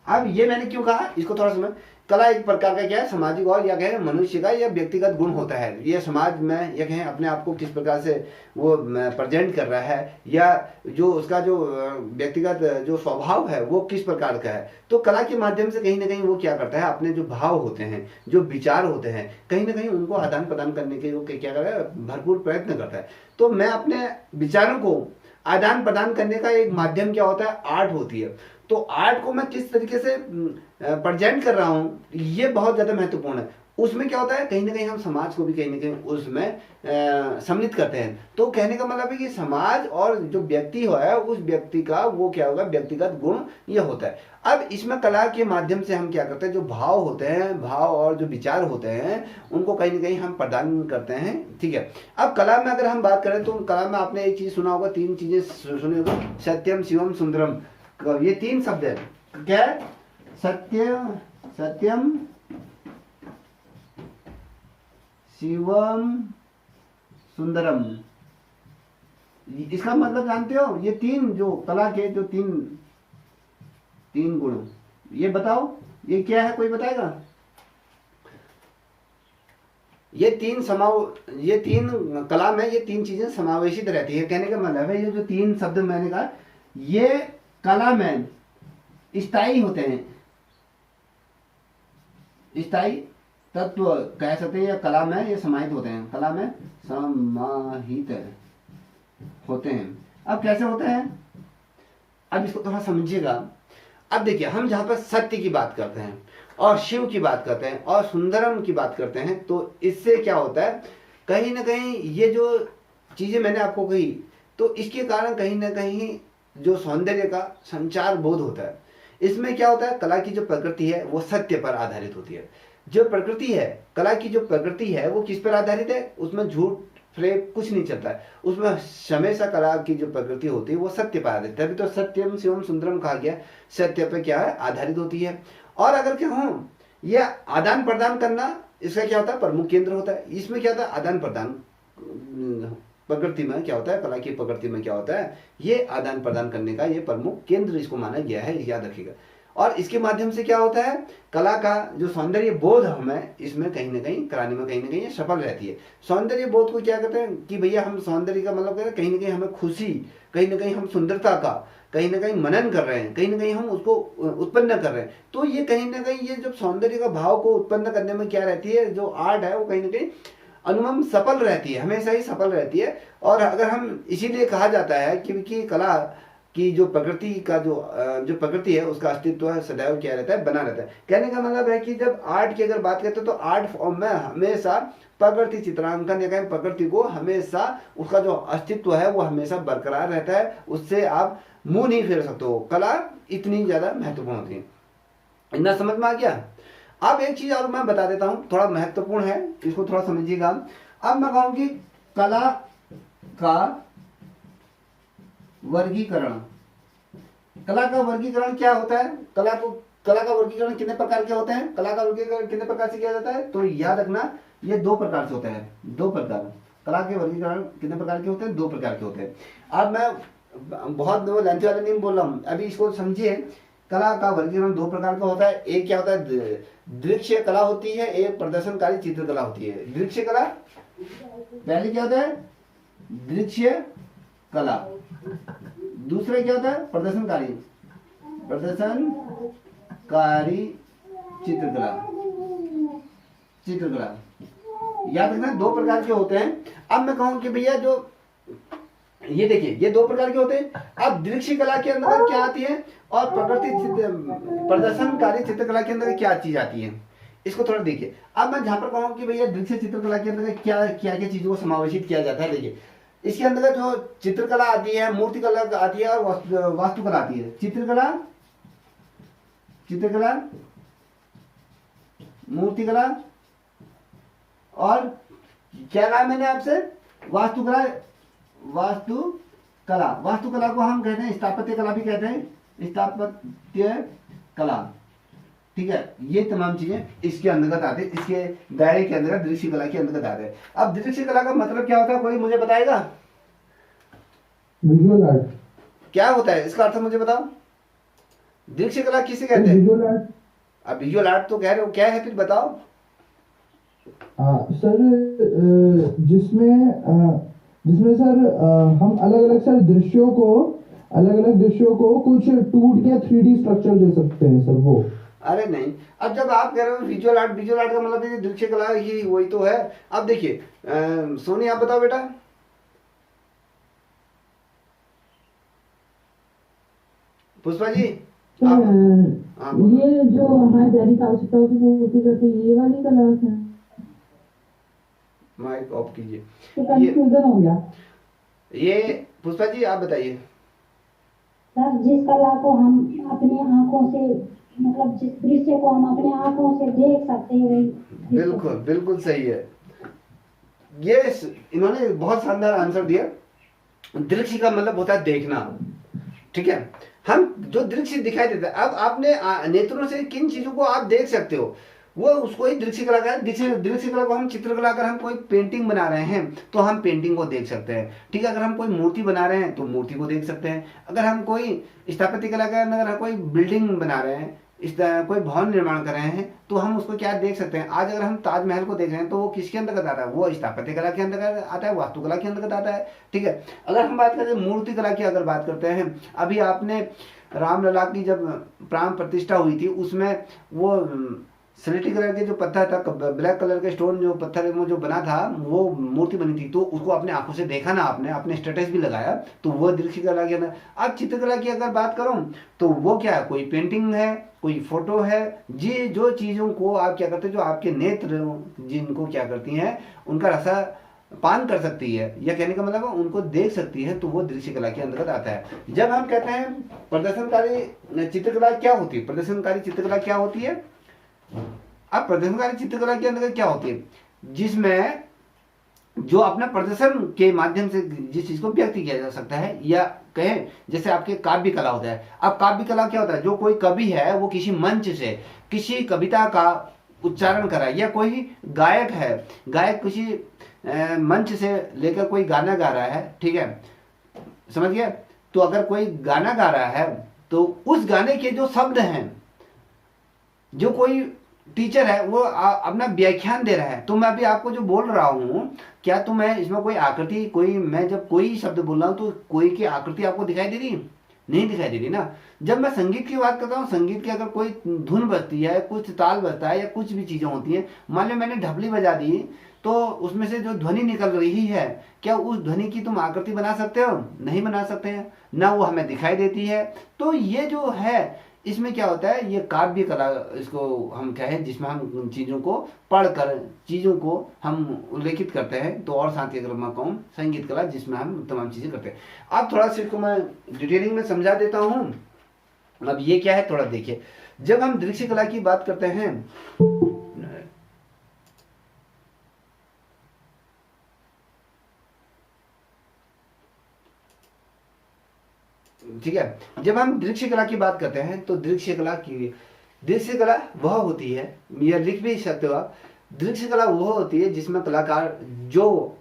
अब ये मैंने क्यों कहा, इसको थोड़ा समझ। कला एक प्रकार का क्या है, सामाजिक और या कहें मनुष्य का या व्यक्तिगत गुण होता है। ये समाज में या कहें अपने आप को किस प्रकार से वो प्रेजेंट कर रहा है, या जो उसका जो व्यक्तिगत जो स्वभाव है वो किस प्रकार का है। तो कला के माध्यम से कहीं ना कहीं वो क्या करता है, अपने जो भाव होते हैं, जो विचार होते हैं, कहीं ना कहीं उनको आदान प्रदान करने के वो क्या कर रहा है, भरपूर प्रयत्न करता है। तो मैं अपने विचारों को आदान प्रदान करने का एक माध्यम क्या होता है, आर्ट होती है। तो आर्ट को मैं किस तरीके से प्रेजेंट कर रहा हूं, ये बहुत ज्यादा महत्वपूर्ण है। उसमें क्या होता है, कहीं ना कहीं हम समाज को भी कहीं ना कहीं उसमें सम्मिलित करते हैं। तो कहने का मतलब है कि समाज और जो व्यक्ति है उस व्यक्ति का वो क्या होगा, व्यक्तिगत गुण ये होता है। अब इसमें कला के माध्यम से हम क्या करते हैं, जो भाव होते हैं, भाव और जो विचार होते हैं, उनको कहीं ना कहीं हम प्रदान करते हैं। ठीक है, अब कला में अगर हम बात करें तो कला में आपने एक चीज सुना होगा, तीन चीजें सुनी होगा, सत्यम शिवम सुंदरम। ये तीन शब्द है, क्या है, सत्यम शिवम सुंदरम। इसका मतलब जानते हो, ये तीन जो कला के जो तीन गुण, ये बताओ ये क्या है, कोई बताएगा। ये तीन कला में ये तीन चीजें समावेशित रहती है। कहने का मतलब है ये जो तीन शब्द मैंने कहा, ये कला में स्थायी होते हैं, स्थायी तत्व कह सकते हैं, या कला में ये समाहित होते हैं, कला में समाहित होते हैं। अब कैसे होते हैं, अब इसको थोड़ा समझिएगा। अब देखिए, हम जहां पर सत्य की बात करते हैं और शिव की बात करते हैं और सुंदरम की बात करते हैं, तो इससे क्या होता है, कहीं ना कहीं ये जो चीजें मैंने आपको कही, तो इसके कारण कहीं ना कहीं जो सौंदर्य का संचार बोध होता है। इसमें क्या होता है, कला की जो प्रकृति है वो सत्य पर आधारित होती है। जो प्रकृति है, कला की जो प्रकृति है वो किस पर आधारित है, उसमें झूठ फ्रेब कुछ नहीं चलता है, उसमें हमेशा कला की जो प्रकृति होती है वो सत्य पर आधारित है। तभी तो सत्यम शिवम सुंदरम कहा गया, सत्य पर क्या है, आधारित होती है। और अगर क्या हो, ये आदान प्रदान करना, इसका क्या होता है, प्रमुख केंद्र होता है। इसमें क्या होता है, आदान प्रदान प्रकृति में क्या होता है, कला की प्रकृति में क्या होता है, ये आदान प्रदान करने का ये प्रमुख केंद्र इसको माना गया है, याद रखिएगा। और इसके माध्यम से क्या होता है, कला का जो सौंदर्य बोध हमें इसमें कहीं ना कहीं कराने में कहीं ना कहीं सफल रहती है। सौंदर्य बोध को क्या कहते हैं कि भैया हम सौंदर्य का मतलब कहते हैं कहीं ना कहीं हमें खुशी, कहीं ना कहीं हम सुंदरता का कहीं ना कहीं मनन कर रहे हैं, कहीं ना कहीं हम उसको उत्पन्न कर रहे हैं। तो ये कहीं ना कहीं ये जब सौंदर्य का भाव को उत्पन्न करने में क्या रहती है, जो आर्ट है वो कहीं ना कहीं अनुमम सफल रहती है, हमेशा ही सफल रहती है। और अगर हम इसीलिए कहा जाता है कि कला की जो प्रकृति का जो प्रकृति है उसका अस्तित्व है सदैव क्या रहता है, बना रहता है। कहने का मतलब है कि जब आर्ट की अगर बात करते हैं तो आर्ट फॉर्म में हमेशा प्रकृति चित्रांकन या कहीं प्रकृति को हमेशा उसका जो अस्तित्व है वो हमेशा बरकरार रहता है, उससे आप मुंह नहीं फेर सकते हो। कला इतनी ज्यादा महत्वपूर्ण होती है। इतना समझ में आ गया। अब एक चीज और मैं बता देता हूं, थोड़ा महत्वपूर्ण है, इसको थोड़ा समझिएगा। अब मैं कहूं कि कला का वर्गीकरण, कला का वर्गीकरण क्या होता है, कला का वर्गीकरण कितने प्रकार के होते हैं, कला का वर्गीकरण कितने प्रकार से किया जाता है, तो याद रखना ये 2 प्रकार से होता है, 2 प्रकार। कला के वर्गीकरण कितने प्रकार के होते हैं, 2 प्रकार के होते हैं। अब मैं बहुत लेंथ वाले नहीं बोल रहा हूं, अभी इसको समझिए। कला का वर्गीकरण 2 प्रकार का होता है। एक क्या होता है, दृश्य कला होती है, एक प्रदर्शनकारी चित्रकला होती है। दृश्य कला पहले क्या होता है, दृश्य कला, दूसरा क्या होता है, प्रदर्शनकारी चित्रकला। याद रखना 2 प्रकार के होते हैं। अब मैं कहूं कि भैया जो ये देखिए ये 2 प्रकार के होते हैं। अब दृश्य कला के अंदर क्या आती है और प्रदर्शनकारी चित्रकला के अंदर क्या चीज आती है, इसको थोड़ा देखिए। अब मैं जहां पर कहूं कि भैया दृश्य चित्रकला के अंदर क्या क्या क्या चीजों को समावेशित किया जाता है, देखिए इसके अंदर जो चित्रकला आती है, मूर्तिकला आती है और वास्तुकला आती है। चित्रकला, मूर्तिकला और क्या कहा मैंने आपसे, वास्तुकला। वास्तुकला को हम कहते हैं स्थापत्य कला भी कहते हैं, स्थापत्य कला, ठीक है। ये तमाम चीजें इसके अंतर्गत आते हैं, इसके दायरे के अंतर्गत दृश्य कला के अंतर्गत आते हैं। अब दृश्य कला का मतलब क्या होता है, कोई मुझे बताएगा? विजुअल आर्ट क्या होता है, इसका अर्थ मुझे बताओ। दृश्य कला किसे कहते हैं? Visual art. अब विजुअल आर्ट तो कह रहे हो, क्या है फिर बताओ। सर जिसमें सर हम अलग अलग दृश्यों को कुछ 2D या 3D स्ट्रक्चर दे सकते हैं सर, वो। अरे नहीं, अब जब आप कह रहे हो विजुअल आर्ट का मतलब ये दृश्य कला ही वही तो है। अब देखिए सोनी आप बताओ बेटा। पुष्पा जी ये जो हमारे दैनिक आवश्यकताओं की पूर्ति करती है, ये वाली कला है। माइक ऑफ कीजिए। तो कंफ्यूजन हो गया। ये पुष्पा जी आप बताइए। सर जिस कला को हम अपनी आंखों से, मतलब जिस दृश्य को हम अपने आंखों से देख सकते हैं, वही। बिल्कुल बिल्कुल सही है, ये इन्होंने बहुत शानदार आंसर दिया। दृश्य का मतलब होता है देखना, ठीक है। हम जो दृश्य दिखाई देता है, अब आपने नेत्रों से किन चीजों को आप देख सकते हो, वो उसको ही दृश्य कला का। दृश्य कला को हम चित्रकला, अगर हम कोई पेंटिंग बना रहे हैं तो हम पेंटिंग को देख सकते हैं, ठीक है। अगर हम कोई मूर्ति बना रहे हैं तो मूर्ति को देख सकते हैं। अगर हम कोई स्थापत्य कला का अगर कोई बिल्डिंग बना रहे हैं कोई भवन निर्माण कर रहे हैं तो हम उसको क्या देख सकते हैं। आज अगर हम ताजमहल को देख रहे हैं तो वो किसके अंतर्गत आता है, वो स्थापत्य कला के अंतर्गत आता है, वास्तुकला के अंतर्गत आता है। ठीक है, अगर हम बात करते हैं मूर्ति कला की, अगर बात करते हैं, अभी आपने रामलला की जब प्राण प्रतिष्ठा हुई थी उसमें वो स्लेटी कलर के जो पत्थर था, ब्लैक कलर के स्टोन जो पत्थर में जो बना था वो मूर्ति बनी थी, तो उसको अपने आंखों से देखा ना आपने, अपने स्टेटस भी लगाया, तो वो दृश्य कला के अंदर। अब चित्रकला की अगर बात करूं तो वो क्या है, कोई पेंटिंग है, कोई फोटो है, जी जो चीजों को आप क्या करते हैं, जो आपके नेत्र जिनको क्या करती हैं उनका रसा पान कर सकती है, या कहने का मतलब उनको देख सकती है, तो वो दृश्य कला के अंतर्गत आता है। जब हम कहते हैं प्रदर्शनकारी चित्रकला क्या होती है, प्रदर्शनकारी चित्रकला क्या होती है, अब प्रदर्शनकारी चित्रकला के अंदर क्या होती है, जिसमें जो अपना प्रदर्शन के माध्यम से जिस चीज को व्यक्त किया जा सकता है, या कहें जैसे आपके काव्य कला होता है। अब काव्य कला क्या होता है, जो कोई कवि है वो किसी मंच से किसी कविता का उच्चारण कर रहा है, या कोई गायक है, गायक किसी मंच से लेकर कोई गाना गा रहा है, ठीक है, समझ गया। तो अगर कोई गाना गा रहा है तो उस गाने के जो शब्द हैं, जो कोई टीचर है वो अपना व्याख्यान दे रहा है, तो मैं अभी आपको जो बोल रहा हूं, क्या तो मैं इसमें कोई आकृति, कोई मैं जब कोई शब्द बोल रहा हूं तो कोई की आकृति आपको दिखाई दे रही, नहीं दिखाई दे रही ना। जब मैं संगीत की बात करता हूँ, संगीत की अगर कोई धुन बजती है, कुछ ताल बजता है, या कुछ भी चीजें होती हैं, मान लो मैंने ढपली बजा दी तो उसमें से जो ध्वनि निकल रही है, क्या उस ध्वनि की तुम आकृति बना सकते हो, नहीं बना सकते हैं ना, वो हमें दिखाई देती है। तो ये जो है इसमें क्या होता है, ये काव्य कला इसको हम कहें, जिसमें हम चीजों को पढ़कर चीजों को हम उल्लेखित करते हैं। तो और साथ ही अगर मैं कहूँ संगीत कला, जिसमें हम तमाम चीजें करते हैं। अब थोड़ा सा इसको मैं डिटेलिंग में समझा देता हूँ। अब ये क्या है थोड़ा देखिए, जब हम दृश्य कला की बात करते हैं, ठीक है, जब हम दृश्य कला की बात करते हैं तो दृश्य कला वह होती है, यह लिख भी सकते हो आप, दृश्य कला वह होती है जिसमें कलाकार जो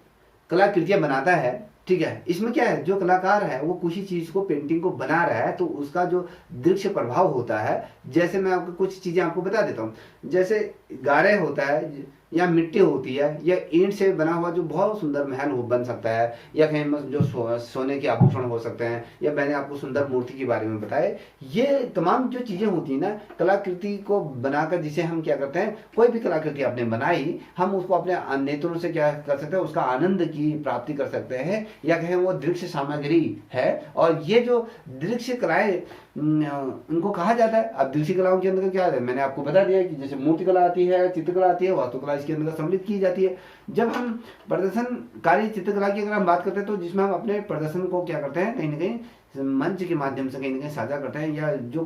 कलाकृतियां बनाता है, ठीक है, इसमें क्या है, जो कलाकार है वो किसी चीज को, पेंटिंग को बना रहा है, तो उसका जो दृश्य प्रभाव होता है, जैसे मैं आपको कुछ चीजें आपको बता देता हूँ, जैसे गारे होता है, या मिट्टी होती है, या ईंट से बना हुआ जो बहुत सुंदर महल बन सकता है, या कहीं जो सोने के आभूषण हो सकते हैं, या मैंने आपको सुंदर मूर्ति के बारे में बताया। ये तमाम जो चीजें होती है ना, कलाकृति को बनाकर, जिसे हम क्या करते हैं, कोई भी कलाकृति आपने बनाई, हम उसको अपने नेत्रों से क्या कर सकते हैं, उसका आनंद की प्राप्ति कर सकते हैं, या कहें वो दृश्य सामग्री है। और ये जो दृश्य कलाएं उनको कहा जाता है। अब दृश्य कलाओं के अंदर क्या है, मैंने आपको बता दिया कि जैसे मूर्ति कला आती है, चित्रकला आती है, वास्तुकला इसके अंदर सम्मिलित की जाती है। जब हम प्रदर्शनकारी चित्रकला की अगर हम बात करते हैं, तो जिसमें हम अपने प्रदर्शन को क्या करते हैं, कहीं ना कहीं मंच के माध्यम से कहीं ना कहीं साझा करते हैं, या जो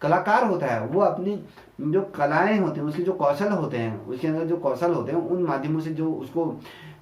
कलाकार होता है वो अपनी जो कलाएं होती हैं, उसके जो कौशल होते हैं, उसके अंदर जो कौशल होते हैं, उन माध्यमों से जो उसको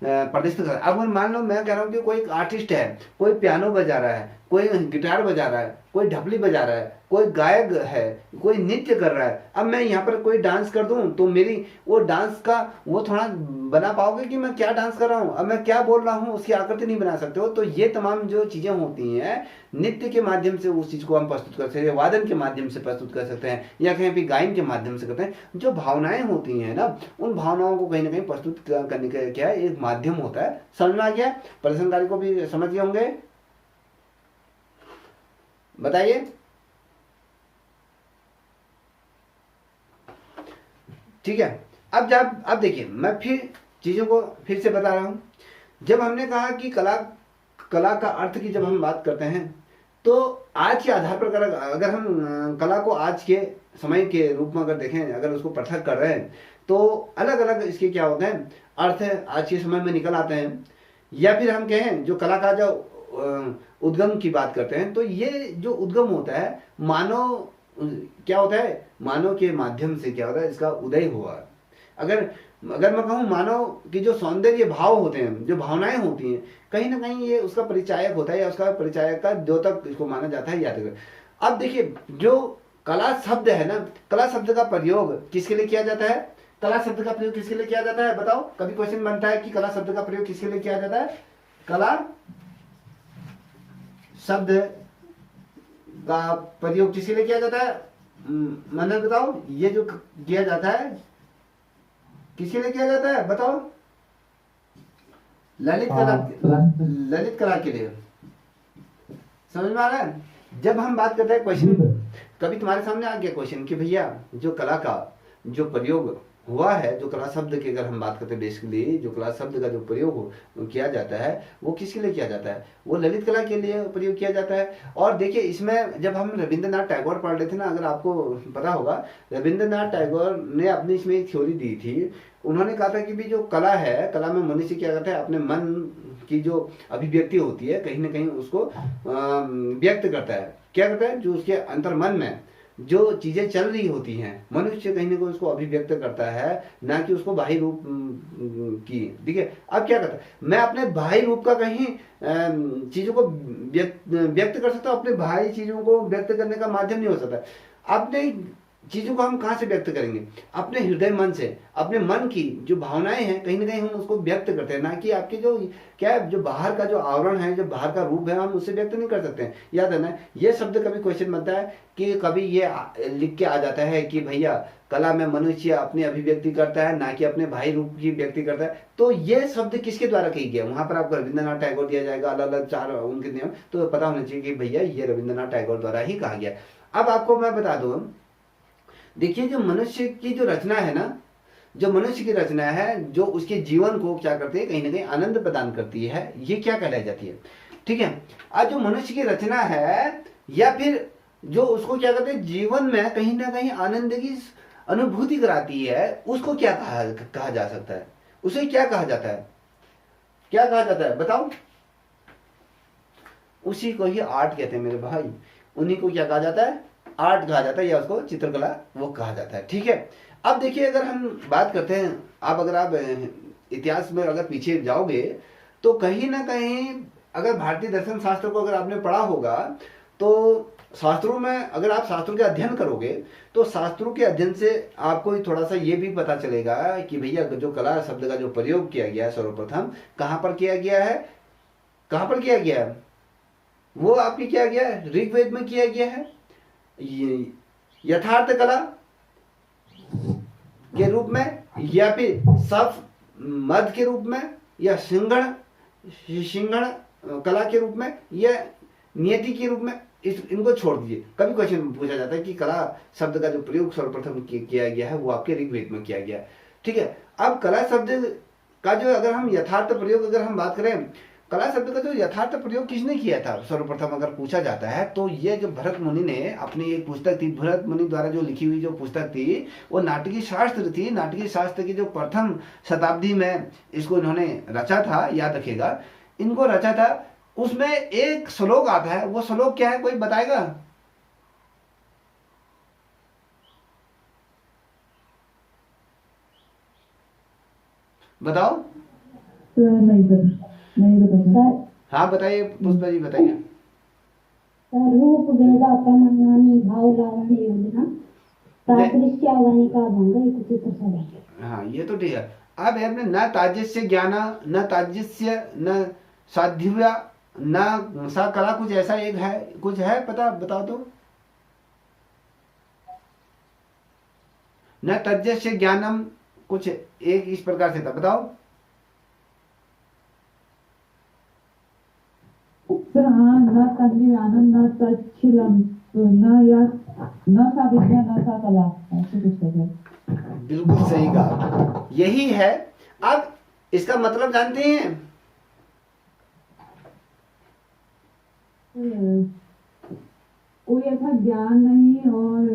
प्रदर्शित कर। अब मान लो मैं कह रहा हूँ कि कोई आर्टिस्ट है, कोई पियानो बजा रहा है, कोई गिटार बजा रहा है, कोई ढपली बजा रहा है, कोई गायक है, कोई नृत्य कर रहा है। अब मैं यहाँ पर कोई डांस कर दूं तो मेरी वो डांस का वो थोड़ा बना पाओगे कि मैं क्या डांस कर रहा हूँ, अब मैं क्या बोल रहा हूँ, उसकी आकृति नहीं बना सकते हो। तो ये तमाम जो चीजें होती हैं, नृत्य के माध्यम से उस चीज को हम प्रस्तुत कर सकते हैं, वादन के माध्यम से प्रस्तुत कर सकते हैं, या कहीं भी गायन के माध्यम से करते हैं। जो भावनाएं होती हैं ना, उन भावनाओं को कहीं ना कहीं प्रस्तुत करने का क्या है, एक माध्यम होता है। समझ में आ गया? प्रदर्शनकारी को भी समझ गए होंगे, बताइए। ठीक है, अब देखिए, मैं फिर चीजों को फिर से बता रहा हूं। जब हमने कहा कि कला का अर्थ की जब हम बात करते हैं, तो आज के आधार पर अगर हम कला को आज के समय के रूप में अगर देखें, अगर उसको पृथक कर रहे हैं, तो अलग अलग इसके क्या होते हैं, अर्थ आज के समय में निकल आते हैं। या फिर हम कहें जो कला का जो उद्गम की बात करते हैं, तो ये जो उद्गम होता है, मानव क्या होता है, मानव के माध्यम से क्या होता है, इसका उदय हुआ। अगर मैं कहूँ, मानव की जो सौंदर्य भाव होते हैं, जो भावनाएं होती हैं, कहीं ना कहीं ये उसका परिचायक होता है, या उसका परिचायक का द्योतक इसको माना जाता है, याद रखें। अब देखिए, जो कला शब्द है ना, कला शब्द का प्रयोग किसके लिए किया जाता है, कला शब्द का प्रयोग किसके लिए किया जाता है, बताओ। कभी क्वेश्चन बनता है कि कला शब्द का प्रयोग किसके लिए किया जाता है, कला शब्द का प्रयोग किसके लिए किया जाता है, मैंने बताओ, ये जो किया जाता है किसके लिए किया जाता है बताओ? ललित कला, ललित कला के लिए। समझ में आ रहा है? जब हम बात करते हैं क्वेश्चन, कभी तुम्हारे सामने आ गया क्वेश्चन कि भैया जो कला का जो प्रयोग हुआ है, जो कला शब्द की अगर हम बात करते हैं बेसिकली, जो कला शब्द का जो प्रयोग किया जाता है वो किसके लिए किया जाता है? वो ललित कला के लिए प्रयोग किया जाता है। और देखिए इसमें जब हम रविंद्रनाथ टैगोर पढ़ रहे थे ना, अगर आपको पता होगा, रविंद्रनाथ टैगोर ने अपनी इसमें एक थ्योरी दी थी। उन्होंने कहा था कि भी जो कला है, कला में मनुष्य क्या करता है, अपने मन की जो अभिव्यक्ति होती है कहीं ना कहीं उसको व्यक्त करता है। क्या करता है? जो उसके अंतर मन में जो चीजें चल रही होती हैं, मनुष्य कहीं ना कहीं उसको अभिव्यक्त करता है, ना कि उसको बाह्य रूप की। ठीक है, अब क्या करता है, मैं अपने बाह्य रूप का कहीं चीजों को व्यक्त कर सकता हूँ, अपने बाह्य चीजों को व्यक्त करने का माध्यम नहीं हो सकता। अपने चीजों को हम कहाँ से व्यक्त करेंगे? अपने हृदय मन से। अपने मन की जो भावनाएं हैं कहीं ना कहीं हम उसको व्यक्त करते हैं, ना कि आपके जो क्या है, जो बाहर का जो आवरण है, जो बाहर का रूप है, हम उससे व्यक्त नहीं कर सकते हैं। याद है ना, ये शब्द कभी क्वेश्चन बनता है कि कभी ये लिख के आ जाता है कि भैया कला में मनुष्य अपनी अभिव्यक्ति करता है, ना कि अपने भाई रूप की व्यक्ति करता है। तो ये शब्द किसके द्वारा कही गया? वहां पर आपको रविंद्रनाथ टैगोर दिया जाएगा, अलग अलग 4 उनके नियम, तो पता होना चाहिए कि भैया ये रविंद्रनाथ टैगोर द्वारा ही कहा गया। अब आपको मैं बता दूं, देखिए जो मनुष्य की जो रचना है ना, जो मनुष्य की रचना है, जो उसके जीवन को क्या करती है, कहीं ना कहीं आनंद प्रदान करती है, ये क्या कहलाई जाती है? ठीक है, आज जो मनुष्य की रचना है, या फिर जो उसको क्या कहते हैं, जीवन में कहीं ना कहीं आनंद की अनुभूति कराती है, उसको क्या कहा जा सकता है? उसे क्या कहा जाता है? क्या कहा जाता है बताओ? उसी को ही आर्ट कहते हैं मेरे भाई। उन्हीं को क्या कहा जाता है? आर्ट कहा जाता है, या उसको चित्रकला वो कहा जाता है। ठीक है, अब देखिए अगर हम बात करते हैं, अगर आप इतिहास में अगर पीछे जाओगे तो कहीं ना कहीं अगर भारतीय दर्शन शास्त्र को अगर आपने पढ़ा होगा, तो शास्त्रों में अगर आप शास्त्रों के अध्ययन करोगे तो शास्त्रों के अध्ययन से आपको थोड़ा सा ये भी पता चलेगा कि भैया जो कला शब्द का जो प्रयोग किया गया है सर्वप्रथम कहाँ पर किया गया है? कहाँ पर किया गया है? वो आपकी किया गया है ऋग्वेद में किया गया है, यथार्थ कला के रूप में, या फिर सफ मध के रूप में, या सिंगण कला के रूप में, या नियति के रूप में। इनको छोड़ दीजिए। कभी क्वेश्चन पूछा जाता है कि कला शब्द का जो प्रयोग सर्वप्रथम किया गया है वो आपके ऋग्वेद में किया गया है। ठीक है, अब कला शब्द का जो अगर हम यथार्थ प्रयोग अगर हम बात करें, कला शब्द का जो यथार्थ प्रयोग किसने किया था सर्वप्रथम अगर पूछा जाता है, तो ये जो भरत मुनि ने अपनी एक पुस्तक थी, भरत मुनि द्वारा जो लिखी हुई जो पुस्तक थी वो नाटकीय शास्त्र थी। नाटकीय शास्त्र की जो प्रथम शताब्दी में इसको इन्होंने रचा था, याद रखिएगा, इनको रचा था। उसमें एक श्लोक आता है, वो श्लोक क्या है कोई बताएगा? बताओ। नहीं पता। हाँ बताइए पुष्पा जी, बताइए। रूप वेदा प्रमन्नानी भाव लावण्य योजना तादृश्यावनी का भंग एक चित्र सदा। हाँ ये तो ठीक है। अब है अपने न ताज्यस्य ज्ञान न ताज्यस्य न साध्या न सा कला, कुछ ऐसा एक है, कुछ है पता? बताओ तो। न तज्जस्य ज्ञानम, कुछ एक इस प्रकार से था, बताओ। सर हाँ, न तज्ज्ञानम न तच्छीलम, न सा विद्या न सा कला, ऐसे कुछ है। बिल्कुल सही कहा, यही है। अब इसका मतलब जानते हैं? कोई ऐसा ज्ञान नहीं और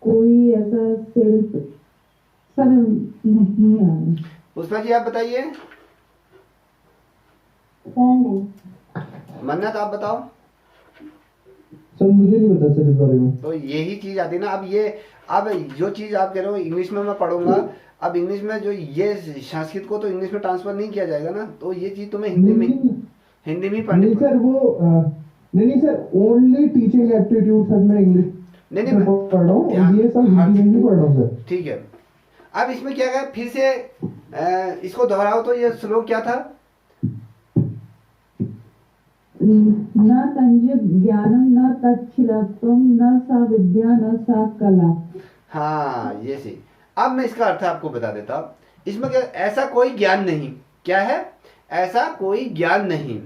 कोई ऐसा सेल्फ सर नहीं है। पुष्पा जी आप बताइए। मन्नत आप बताओ। सर मुझे नहीं पता सर इस बारे में। तो यही चीज आती है ना। अब ये, अब जो चीज आप कह रहे हो इंग्लिश में मैं पढ़ूंगा, अब इंग्लिश में जो ये संस्कृत को तो इंग्लिश में ट्रांसफर नहीं किया जाएगा ना, तो ये चीज तुम्हें हिंदी में पढ़नी नहीं सर, वो नहीं sir, only teaching aptitude sir मैं इंग्लिश नहीं पढ़ रहा हूँ, ये सब हिंदी में ही पढ़ रहा हूँ सर। ठीक है, अब इसमें क्या है, फिर से इसको दोहराओ तो ये श्लोक क्या था? न तंजित ज्ञानम न तच्छिलत्वम न सा विद्या न सा कला। हाँ ये सही। अब मैं इसका अर्थ आपको बता देता हूँ। इसमें क्या, ऐसा कोई ज्ञान नहीं, क्या है, ऐसा कोई ज्ञान नहीं,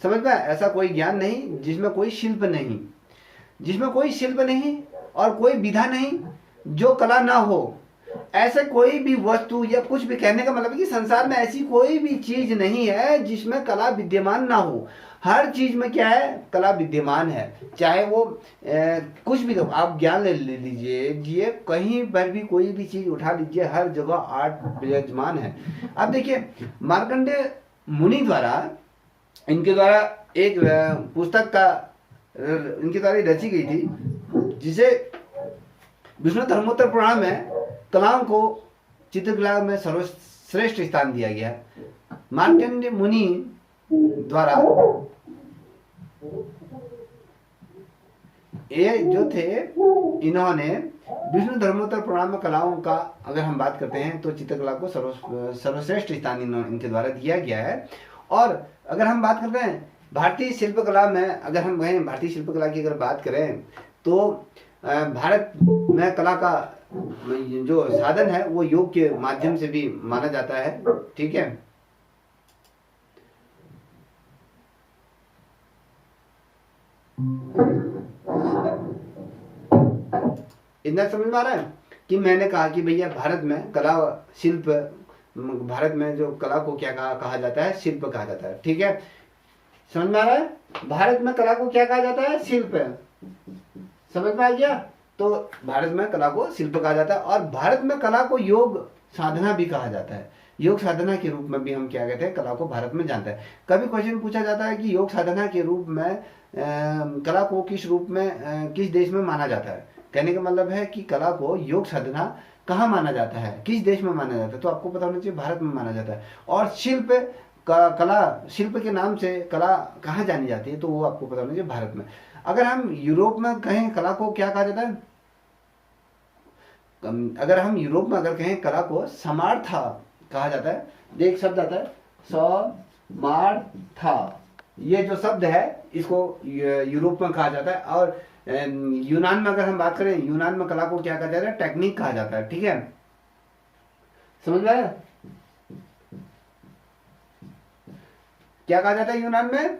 समझ में, ऐसा कोई ज्ञान नहीं जिसमें कोई शिल्प नहीं, जिसमें कोई शिल्प नहीं और कोई विधा नहीं, जो कला ना हो। ऐसे कोई भी वस्तु या कुछ भी, कहने का मतलब है कि संसार में ऐसी कोई भी चीज नहीं है जिसमें कला विद्यमान ना हो। हर चीज में क्या है, कला विद्यमान है। चाहे वो कुछ भी, आप ज्ञान ले लीजिए, कहीं पर भी कोई भी चीज उठा लीजिए, हर जगह आर्ट विराजमान है। अब देखिए, मार्कंडेय मुनि द्वारा, इनके द्वारा एक पुस्तक का इनके द्वारा रची गई थी, जिसे विष्णु धर्मोत्तर पुराण में कलाओं को चित्रकला में सर्वश्रेष्ठ स्थान दिया गया है। मार्कंडेय मुनि द्वारा ये जो थे, इन्होंने विष्णु धर्मोत्तर पुराण में कलाओं का अगर हम बात करते हैं तो चित्रकला को सर्वश्रेष्ठ स्थान इनके द्वारा दिया गया है। और अगर हम बात करते हैं भारतीय शिल्पकला में, अगर हम कहें भारतीय शिल्पकला की अगर बात करें तो भारत में कला का जो साधन है वो योग के माध्यम से भी माना जाता है, ठीक है। इतना समझ में आ रहा है कि मैंने कहा कि भैया भारत में कला शिल्प, भारत में जो कला को क्या कहा जाता है, शिल्प कहा जाता है, ठीक है। समझ में आ रहा है, भारत में कला को क्या कहा जाता है, शिल्प। समझ में आ गया। तो भारत में कला को शिल्प कहा जाता है और भारत में कला को योग साधना भी कहा जाता है। योग साधना के रूप में भी हम क्या कहते हैं, कला को भारत में जानते हैं। कभी क्वेश्चन पूछा जाता है कि योग साधना के रूप में कला को किस रूप में, किस देश में माना जाता है। कहने का मतलब है कि कला को योग साधना कहाँ माना जाता है, किस देश में माना जाता है, तो आपको पता होना चाहिए भारत में माना जाता है। और शिल्प कला, शिल्प के नाम से कला कहाँ जानी जाती है, तो वो आपको पता होना चाहिए भारत में। अगर हम यूरोप में कहें कला को क्या कहा जाता है, अगर हम यूरोप में अगर कहें कला को समार्था कहा जाता है। एक शब्द आता है समार्था, ये जो शब्द है इसको यूरोप में कहा जाता है। और यूनान में अगर हम बात करें, यूनान में कला को क्या कहा जाता है, टेक्निक कहा जाता है, ठीक है। समझ में आया, क्या कहा जाता है यूनान में,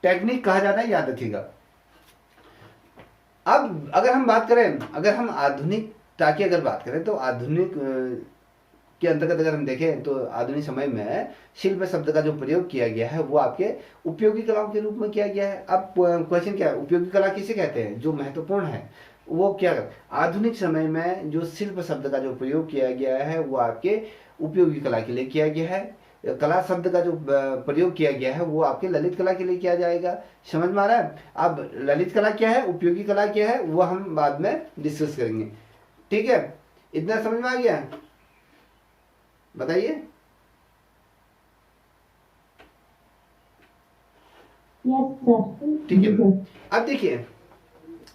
टेक्निक कहा जाता है, याद रखिएगा। अब अगर हम बात करें, अगर हम आधुनिकता की अगर बात करें तो आधुनिक के अंतर्गत अगर हम देखें तो आधुनिक समय में शिल्प शब्द का जो प्रयोग किया गया है वो आपके उपयोगी कलाओं के रूप में किया गया है। अब क्वेश्चन क्या है, उपयोगी कला किसे कहते हैं, जो महत्वपूर्ण है वो क्या है। आधुनिक समय में जो शिल्प शब्द का जो प्रयोग किया गया है वो आपके उपयोगी कला के लिए किया गया है। कला शब्द का जो प्रयोग किया गया है वो आपके ललित कला के लिए किया जाएगा। समझ में आ रहा है। अब ललित कला क्या है, उपयोगी कला क्या है, वो हम बाद में डिस्कस करेंगे, ठीक है। इतना समझ में आ गया, बताइए। Yes sir. ठीक है। अब देखिए,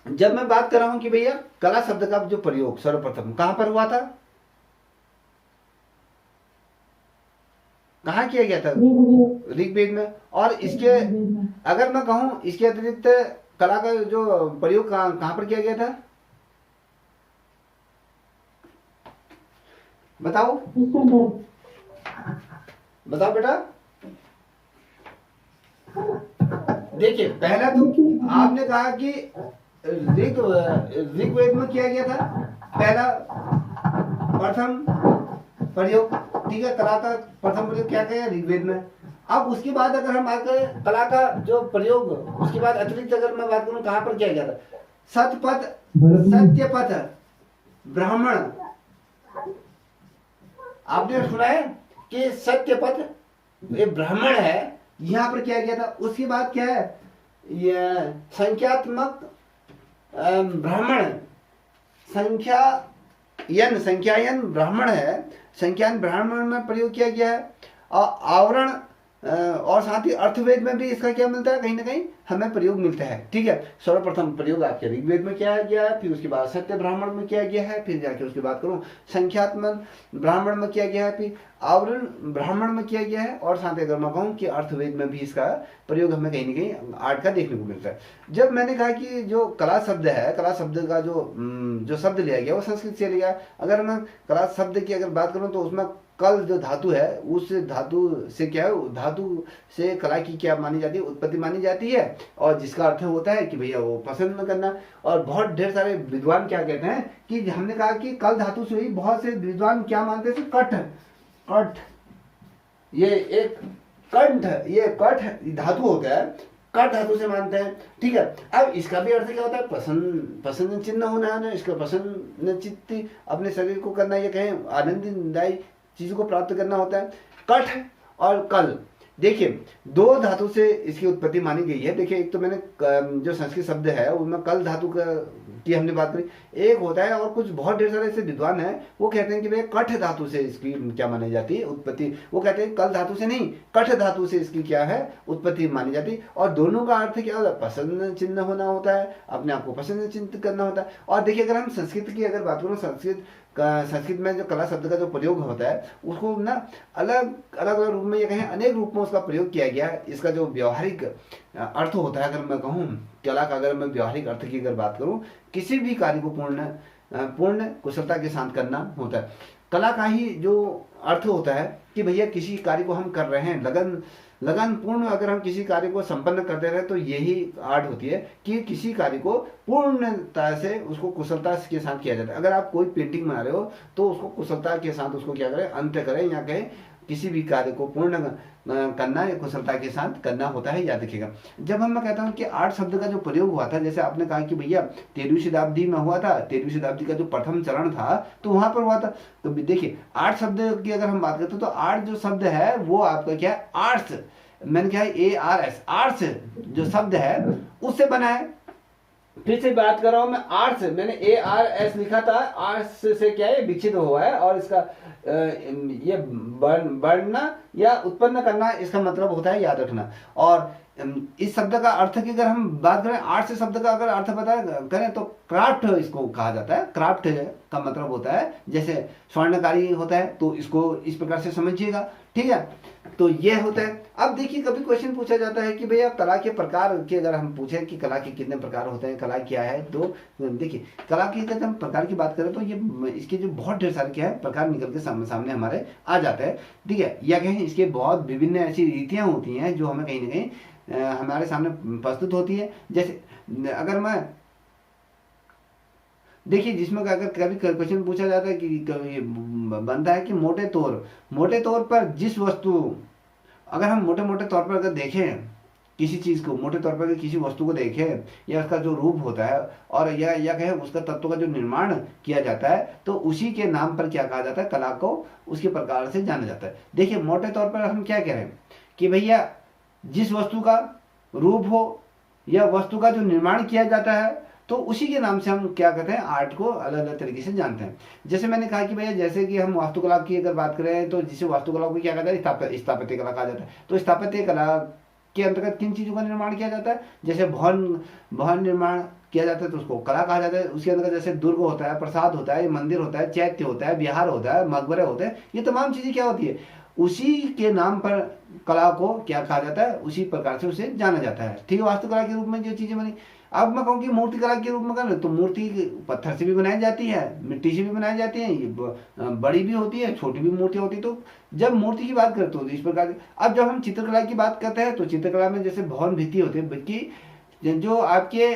जब मैं बात कर रहा हूं कि भैया कला शब्द का जो प्रयोग सर्वप्रथम कहां पर हुआ था, कहाँ किया गया था, ऋग्वेद में। और इसके अगर मैं कहूं इसके अतिरिक्त कला का जो प्रयोग कहां पर किया गया था, बताओ बताओ बेटा। देखिए, पहला तो आपने कहा कि ऋग्वेद में किया गया था पहला प्रथम प्रयोग, ठीक है। कला का प्रथम प्रयोग क्या किया ऋग्वेद में। अब उसके बाद अगर हम बात करें कला का जो प्रयोग, उसके बाद अतिरिक्त अगर मैं बात करूं कहां पर किया गया था, सतपथ, सत्यपथ, ब्राह्मण। आपने सुना है कि सत्यपथ ये ब्राह्मण है, यहां पर किया गया था। उसके बाद क्या है, ये संख्यात्मक ब्राह्मण, संख्यायन ब्राह्मण है, संख्यायन ब्राह्मण में प्रयोग किया गया है। और आवरण और साथ ही अर्थवेद में भी इसका क्या मिलता है, कहीं ना कहीं हमें प्रयोग मिलता है। ठीक है, सर्वप्रथम प्रयोग आपके ऋग्वेद में किया गया है, फिर उसके बाद सत्य ब्राह्मण में किया गया है, फिर जाके उसकी बात करूं संख्यात्मक ब्राह्मण में किया गया है, फिर आवरण ब्राह्मण में किया गया है, और साथ ही अगर मैं कहूँ कि अर्थवेद में भी इसका प्रयोग हमें कहीं ना कहीं आर्ट का देखने को मिलता है। जब मैंने कहा कि जो कला शब्द है, कला शब्द का जो शब्द लिया गया वो संस्कृत से लिया। अगर मैं कला शब्द की अगर बात करूं तो उसमें कल जो धातु है, उस धातु से क्या है, धातु से कला की क्या मानी जाती है, उत्पत्ति मानी जाती है, और जिसका अर्थ होता है कि भैया वो पसंद करना। और बहुत ढेर सारे विद्वान क्या कहते हैं कि हमने कहा कि कल धातु से ही बहुत से विद्वान क्या मानते हैं, कठ कठ ये एक कंठ, ये कठ धातु होता है, कठ धातु से मानते हैं। ठीक है, अब इसका भी अर्थ क्या होता है, पसंद चिन्ह होना है ना, इसका पसंद चित्त अपने शरीर को करना, ये कहें आनंददायी चीजों को प्राप्त करना होता है। कठ और कल, देखिए दो धातु से इसकी उत्पत्ति मानी गई है। देखिए एक तो मैंने जो संस्कृत शब्द है उनमें कल धातु की हमने बात करी, एक होता है, और कुछ बहुत ढेर सारे ऐसे विद्वान हैं वो कहते हैं कि भाई कठ धातु से इसकी क्या मानी जाती है उत्पत्ति, वो कहते हैं कल धातु से नहीं, कठ धातु से इसकी क्या है उत्पत्ति मानी जाती है। और दोनों का अर्थ क्या होता है, पसंद चिन्ह होना होता है, अपने आप को पसंद चिन्ह करना होता है। और देखिए अगर हम संस्कृत की अगर बात करूँ, संस्कृत में जो कला शब्द का जो प्रयोग होता है उसको ना अलग अलग रूप में, ये कहें अनेक रूप में उसका प्रयोग किया गया है। इसका जो व्यवहारिक अर्थ होता है, अगर मैं कहूँ कला का, अगर मैं व्यवहारिक अर्थ की अगर बात करूँ, किसी भी कार्य को पूर्ण कुशलता के साथ करना होता है। कला का ही जो अर्थ होता है कि भैया किसी कार्य को हम कर रहे हैं, लगन पूर्ण अगर हम किसी कार्य को संपन्न करते रहे, तो यही आर्ट होती है कि किसी कार्य को पूर्णता से उसको कुशलता के साथ किया जाता है। अगर आप कोई पेंटिंग बना रहे हो तो उसको कुशलता के साथ उसको क्या करें, अंत करें, या कहें किसी भी कार्य को पूर्ण करना या कुशलता के साथ करना होता है, याद रखिएगा। जब मैं कहता हूँ कि आर्ट शब्द का जो प्रयोग हुआ था, जैसे आपने कहा कि भैया 13वीं शताब्दी में हुआ था, 13वीं शताब्दी का जो प्रथम चरण था तो वहां पर हुआ था। तो देखिए आर्ट शब्द की अगर हम बात करते हैं तो आर्ट जो शब्द है वो आपका क्या है, आर्ट्स, मैंने क्या है ARS, आर्ट्स जो शब्द है उससे बना है। फिर से बात कर रहा हूं मैं, आर्ट्स मैंने ARS लिखा था, आर्ट्स से क्या है विकसित हुआ है, और इसका ये बढ़ना या उत्पन्न करना इसका मतलब होता है, याद रखना। और इस शब्द का अर्थ की अगर हम बात करें, आर्ट्स शब्द का अगर अर्थ पता करें तो क्राफ्ट इसको कहा जाता है। क्राफ्ट का मतलब होता है जैसे स्वर्णकारी होता है, तो इसको इस प्रकार से समझिएगा। ठीक है, तो ये होता है। अब देखिए कभी क्वेश्चन पूछा जाता है कि भैया कला के प्रकार के, अगर हम पूछें कि कला के कितने प्रकार होते हैं, कला क्या है, तो देखिए कला की अगर हम प्रकार की बात करें तो ये इसके जो बहुत ढेर सारे क्या है प्रकार निकल के सामने हमारे आ जाते हैं। ठीक है, या कहें इसके बहुत विभिन्न ऐसी रीतियां होती हैं जो हमें कहीं ना कहीं हमारे सामने प्रस्तुत होती है। जैसे अगर मैं देखिए जिसमें अगर कभी क्वेश्चन पूछा जाता है कि ये बनता है कि मोटे तौर पर जिस वस्तु, अगर हम मोटे तौर पर अगर देखें किसी चीज को, मोटे तौर पर किसी वस्तु को देखें, या उसका जो रूप होता है और या कहें उसका तत्व का जो निर्माण किया जाता है, तो उसी के नाम पर क्या कहा जाता है, कला को उसके प्रकार से जाना जाता है। देखिए मोटे तौर पर हम क्या कह रहे हैं कि भैया जिस वस्तु का रूप हो या वस्तु का जो निर्माण किया जाता है, तो उसी के नाम से हम क्या कहते हैं, आर्ट को अलग अलग तरीके से जानते हैं। जैसे मैंने कहा कि भैया जैसे कि हम वास्तुकला की अगर बात करें तो जिसे वास्तुकला को क्या कहता है, स्थापत्य कला कहा जाता है। तो स्थापत्य कला के अंतर्गत किन चीजों का निर्माण किया जाता है, जैसे भवन निर्माण किया जाता है तो उसको कला कहा जाता है। उसके अंदर जैसे दुर्ग होता है, प्रसाद होता है, मंदिर होता है, चैत्य होता है, विहार होता है, मकबरे होते हैं, ये तमाम चीजें क्या होती है, उसी के नाम पर कला को क्या कहा जाता है, उसी प्रकार से उसे जाना जाता है। ठीक है, वास्तुकला के रूप में जो चीजें बनी। अब मैं कहूँ कि मूर्ति कला के रूप में करें तो मूर्ति पत्थर से भी बनाई जाती है, मिट्टी से भी बनाई जाती है, ये बड़ी भी होती है, छोटी भी मूर्ति होती है। तो जब मूर्ति की बात करते हो तो इस प्रकार की। अब जब हम चित्रकला की बात करते हैं तो चित्रकला में जैसे भवन भित्ति होती है, बल्कि जो आपके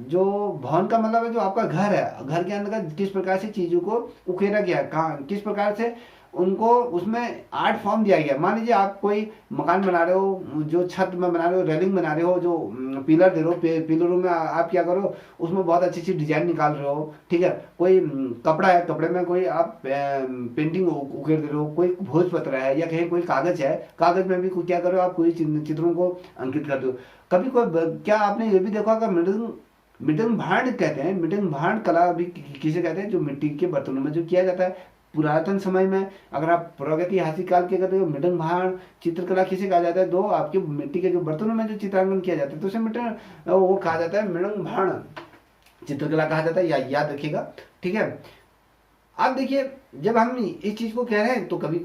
जो भवन का मतलब है जो आपका घर है, घर के अंदर किस प्रकार से चीजों को उकेरा गया है, कहाँ किस प्रकार से उनको उसमें आर्ट फॉर्म दिया गया। मान लीजिए आप कोई मकान बना रहे हो, जो छत में बना रहे हो, रेलिंग बना रहे हो, जो पिलर दे रहे हो, पिलरों में आप क्या करो, उसमें बहुत अच्छी अच्छी डिजाइन निकाल रहे हो। ठीक है, कोई कपड़ा है, कपड़े में कोई आप पेंटिंग उकेर दे रहे हो, कोई भोजपत्र है, या कहीं कोई कागज है, कागज में भी क्या कर रहे हो आप, कोई चित्रों को अंकित कर दो। कभी कोई क्या आपने ये भी देखा होगा, मृदंग भांड कहते हैं, मृदंग भांड कला भी किसे कहते हैं, जो मिट्टी के बर्तनों में जो किया जाता है। पुरातन समय में अगर आप प्रगति हासिल काल की अगर मृदंग भाण चित्रकला किसे कहा जाता है, दो आपके मिट्टी के जो बर्तनों में जो चित्रांकन किया जाता है तो उसे वो कहा जाता है मृदंग भाण चित्रकला कहा जाता है, या याद रखिएगा, ठीक है। अब देखिए जब हम इस चीज को कह रहे हैं तो कभी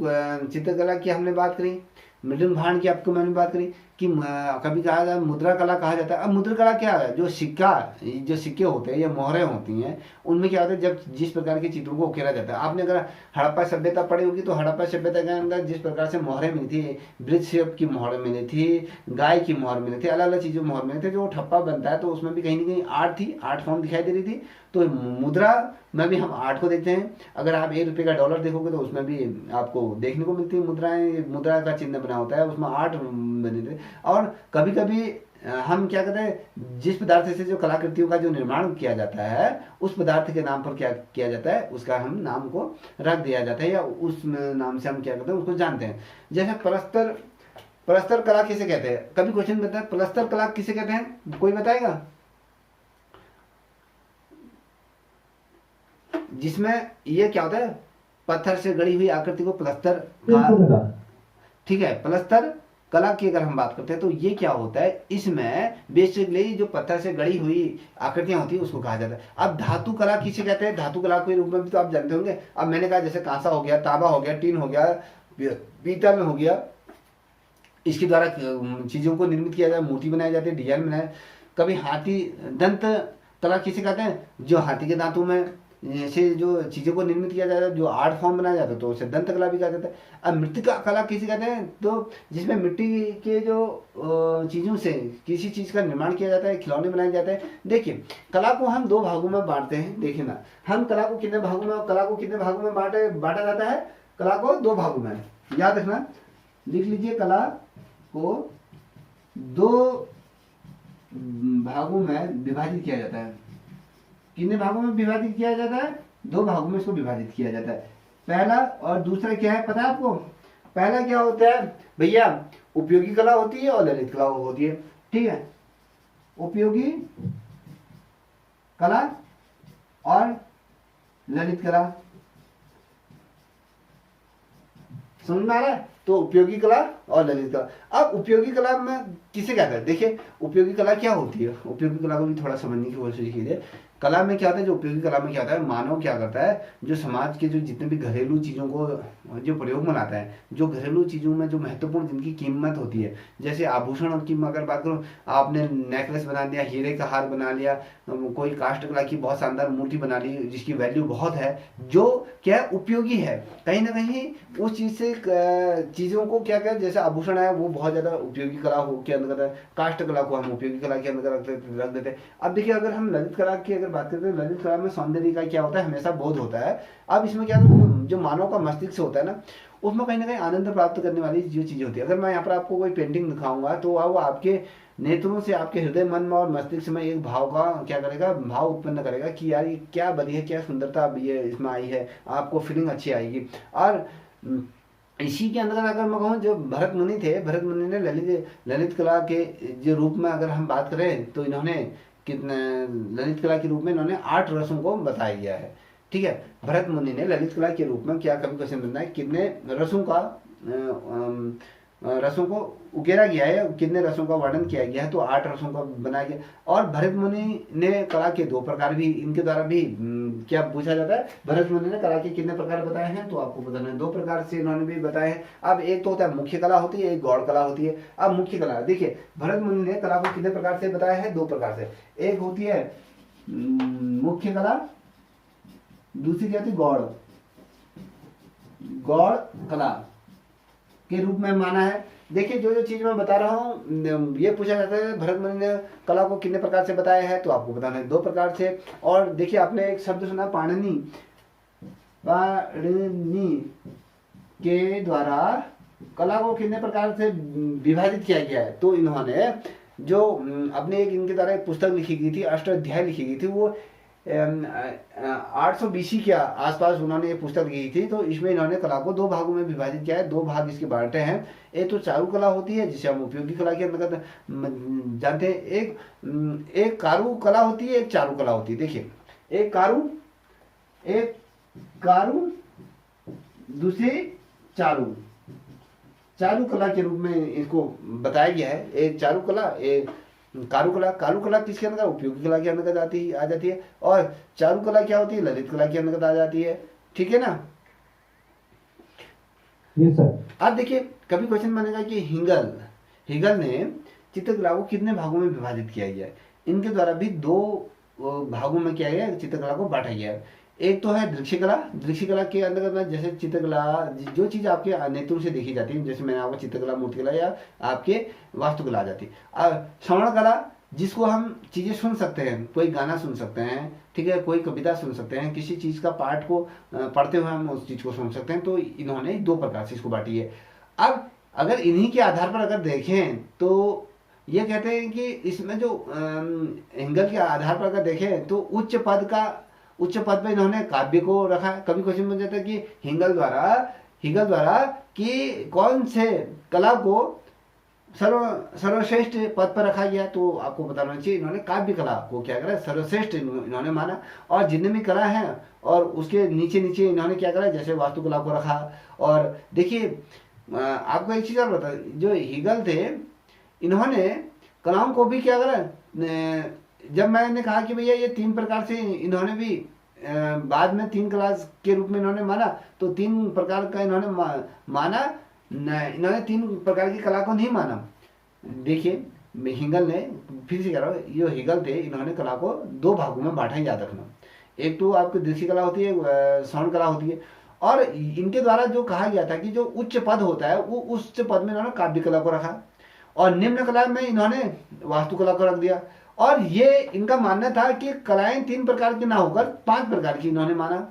चित्रकला की हमने बात करी, मृदंग भाण की आपको मैंने बात करी कि कभी कहा जाता है मुद्रा कला कहा जाता है। अब मुद्रा कला क्या है, जो सिक्के होते हैं या मोहरें होती हैं उनमें क्या होता है, जब जिस प्रकार के चित्रों को उकेरा जाता है, आपने अगर हड़प्पा सभ्यता पढ़ी होगी तो हड़प्पा सभ्यता के अंदर जिस प्रकार से मोहरें मिली थी, वृक्ष शेप की मोहरें मिली थी, गाय की मोहर मिली थी, अलग अलग चीजों मोहर मिले थे, जो ठप्पा बनता है तो उसमें भी कहीं ना कहीं आर्ट थी, आर्ट फॉर्म दिखाई दे रही थी। तो मुद्रा में भी हम आर्ट को देखते हैं। अगर आप ₹1 का डॉलर देखोगे तो उसमें भी आपको देखने को मिलती है मुद्राएं, मुद्रा का चिन्ह बना होता है, उसमें आर्ट बने थे। और कभी कभी हम क्या कहते हैं, जिस पदार्थ से जो कलाकृतियों का जो निर्माण किया जाता है उस पदार्थ के नाम पर क्या किया जाता है, उसका हम नाम को रख दिया जाता है या उस नाम से हम क्या कहते हैं उसको जानते हैं। जैसे पलस्तर कला किसे कहते हैं, कभी क्वेश्चन बनता है पलस्तर कला किसे कहते हैं, कोई बताएगा? जिसमें ये क्या होता है, पत्थर से गढ़ी हुई आकृति को पलस्तर कहा, ठीक है। पलस्तर कला की अगर हम बात करते हैं तो ये क्या होता है, इसमें बेसिकली जो पत्थर से गढ़ी हुई आकृतियां होती है उसको कहा जाता है। अब धातु कला किसे कहते हैं, धातु कला के रूप में भी तो आप जानते होंगे। अब मैंने कहा जैसे कांसा हो गया, तांबा हो गया, टीन हो गया, पीतल हो गया, इसके द्वारा चीजों को निर्मित किया जाए, मूर्ति बनाई जाती है, डिजाइन बनाए। कभी हाथी दंत कला किसे कहते हैं, जो हाथी के दांतों में ऐसे जो चीजों को निर्मित किया जाता है, जो आर्ट फॉर्म बनाया जाता है तो उसे दंत कला भी कहा जाता है। अब मृतिका कला किसे कहते हैं, तो जिसमें मिट्टी के जो चीजों से किसी चीज का निर्माण किया जाता है, खिलौने बनाए जाते हैं। देखिए कला को हम 2 भागों में बांटते हैं, देखिए ना हम कला को कितने भागों में बांटा जाता है, कला को 2 भागों में, याद रखना, लिख लीजिए, कला को 2 भागों में विभाजित किया जाता है। कितने भागों में विभाजित किया जाता है, 2 भागों में इसको विभाजित किया जाता है। पहला और दूसरा क्या है पता है आपको, पहला क्या होता है भैया, उपयोगी कला होती है और ललित कला होती है, ठीक है। उपयोगी कला और ललित कला, समझ में आ रहा है? तो उपयोगी कला और ललित कला। अब उपयोगी कला में किसे कहते हैं, देखिए उपयोगी कला क्या होती है, उपयोगी कला को भी थोड़ा समझने की कोशिश कीजिए। कला में क्या होता है, जो उपयोगी कला में क्या होता है, मानव क्या करता है, जो समाज के जो जितने भी घरेलू चीजों को जो प्रयोग में लाता है, जो घरेलू चीजों में जो महत्वपूर्ण जिनकी कीमत होती है, जैसे आभूषण की अगर बात करूं, आपने नेकलेस बना दिया, हीरे का हार बना लिया, कोई काष्ठ कला की बहुत शानदार मूर्ति बना ली जिसकी वैल्यू बहुत है, जो क्या उपयोगी है, कहीं ना कहीं उस चीज से चीजों को क्या कहते हैं, जैसे आभूषण है वो बहुत ज्यादा उपयोगी कला के अंदर है, काष्ठ कला को हम उपयोगी कला के अंदर रख देते हैं। अब देखिए अगर हम ललित कला की अगर बात करते हैं, ललित कला में सौंदर्य का क्या होता है, हमेशा बोध होता है। अब इसमें क्या जो मानव का मस्तिष्क होता है ना, उसमें कहीं ना कहीं आनंद प्राप्त करने वाली जो चीजें होती है। अगर मैं यहाँ पर आपको कोई पेंटिंग दिखाऊंगा तो वो आपके नेत्रों से, आपके हृदय मन में और मस्तिष्क में एक भाव का क्या करेगा, भाव उत्पन्न करेगा कि यार ये क्या बनी है, क्या सुंदरता ये इसमें आई है, आपको फीलिंग अच्छी आएगी। और इसी के अंदर अगर मैं कहूँ, जो भरत मुनि थे, भरत मुनि ने ललित कला के जो रूप में अगर हम बात करें तो इन्होंने कितने ललित कला के रूप में इन्होंने 8 रसों को बताया गया है, ठीक है। भरत मुनि ने ललित कला के रूप में क्या, कभी क्वेश्चन बनता है, कितने रसों को उकेरा गया है, कितने रसों का वर्णन किया गया है, तो 8 रसों का बनाया गया। और भरत मुनि ने कला के 2 प्रकार भी इनके द्वारा भी क्या पूछा जाता है, भरत मुनि ने कला के कितने प्रकार बताए हैं, तो आपको बताना है 2 प्रकार से इन्होंने भी बताए हैं। अब एक तो होता है मुख्य कला होती है, एक गौड़ कला होती है। अब मुख्य कला देखिए, भरत मुनि ने कला को कितने प्रकार से बताया है, 2 प्रकार से, एक होती है मुख्य कला, दूसरी क्या होती है गौड़ कला के रूप में माना है। देखिए जो चीज मैं बता रहा हूँ, ये पूछा जाता है भरत मुनि ने कला को कितने प्रकार से बताया है, तो आपको बताना है 2 प्रकार से। और देखिए आपने एक शब्द सुना पाणिनि, पाणिनि के द्वारा कला को कितने प्रकार से विभाजित किया गया है, तो इन्होंने जो अपने एक इनके द्वारा एक पुस्तक लिखी गई थी, अष्टाध्यायी लिखी गई थी, वो 800 BC के आसपास उन्होंने ये पुस्तक लिखी थी। तो इसमें इन्होंने कला को 2 भागों में विभाजित किया है, 2 भाग इसके बांटे हैं। एक तो चारु कला होती है जिसे हम उपयोगी कला के अंतर्गत जानते हैं, एक कारू कला होती है, एक चारु कला होती है। देखिए एक कारू दूसरी चारू चारू कला के रूप में इसको बताया गया है। एक चारू कला, एक कारुकला। कारुकला किसके अंतर्गत? उपयोगी कला के अंतर्गत आ जाती है। और चारू कला क्या होती है? ललित कला के अंतर्गत आ जाती है। ठीक है ना? Yes sir. अब देखिए कभी क्वेश्चन बनेगा कि हिगल ने चित्रकला को कितने भागों में विभाजित किया गया है। इनके द्वारा भी दो भागों में किया गया है, चित्रकला को बांटा गया है। एक तो है दृश्य कला के अंतर्गत में जैसे चित्रकला जो चीज आपके नेत्रों से देखी जाती है, जैसे मैंने आपको चित्रकला, मूर्तिकला या आपके वास्तुकला आ जाती है। अब श्रवण कला जिसको हम चीजें सुन सकते हैं, कोई गाना सुन सकते हैं, ठीक है, कोई कविता सुन सकते हैं, किसी चीज का पाठ को पढ़ते हुए हम उस चीज को सुन सकते हैं। तो इन्होंने दो प्रकार से इसको बांटी है। अब अगर इन्हीं के आधार पर अगर देखें तो ये कहते हैं कि इसमें जो एंगल के आधार पर अगर देखें तो उच्च पद पे इन्होंने काव्य को रखा है। कभी क्वेश्चन बन जाता है कि हिगल द्वारा कि कौन से कला को सर्वश्रेष्ठ पद पर रखा गया, तो आपको बताना चाहिए इन्होंने काव्य कला को क्या करा, सर्वश्रेष्ठ इन्होंने माना। और जितने भी कला है और उसके नीचे नीचे इन्होंने क्या करा, जैसे वास्तुकला को रखा। और देखिए आपको एक चीज और बता, जो हिगल थे इन्होंने कलाओं को भी क्या करा, जब मैंने कहा कि भैया ये तीन प्रकार से इन्होंने भी बाद में तीन क्लास के रूप में इन्होंने माना, तो तीन प्रकार का इन्होंने माना, इन्होंने तीन प्रकार की कला को नहीं माना। देखिए हिगल ने, फिर से कह रहा हूँ, ये हिगल थे, इन्होंने कला को दो भागों में बांटा, याद रखना। एक तो आपकी दृश्य कला होती है, श्रवण कला होती है। और इनके द्वारा जो कहा गया था कि जो उच्च पद होता है वो उच्च पद में इन्होंने काव्य कला को रखा और निम्न कला में इन्होंने वास्तुकला को रख दिया। और ये इनका मानना था कि कलाएं तीन प्रकार की ना होकर पांच प्रकार की इन्होंने माना।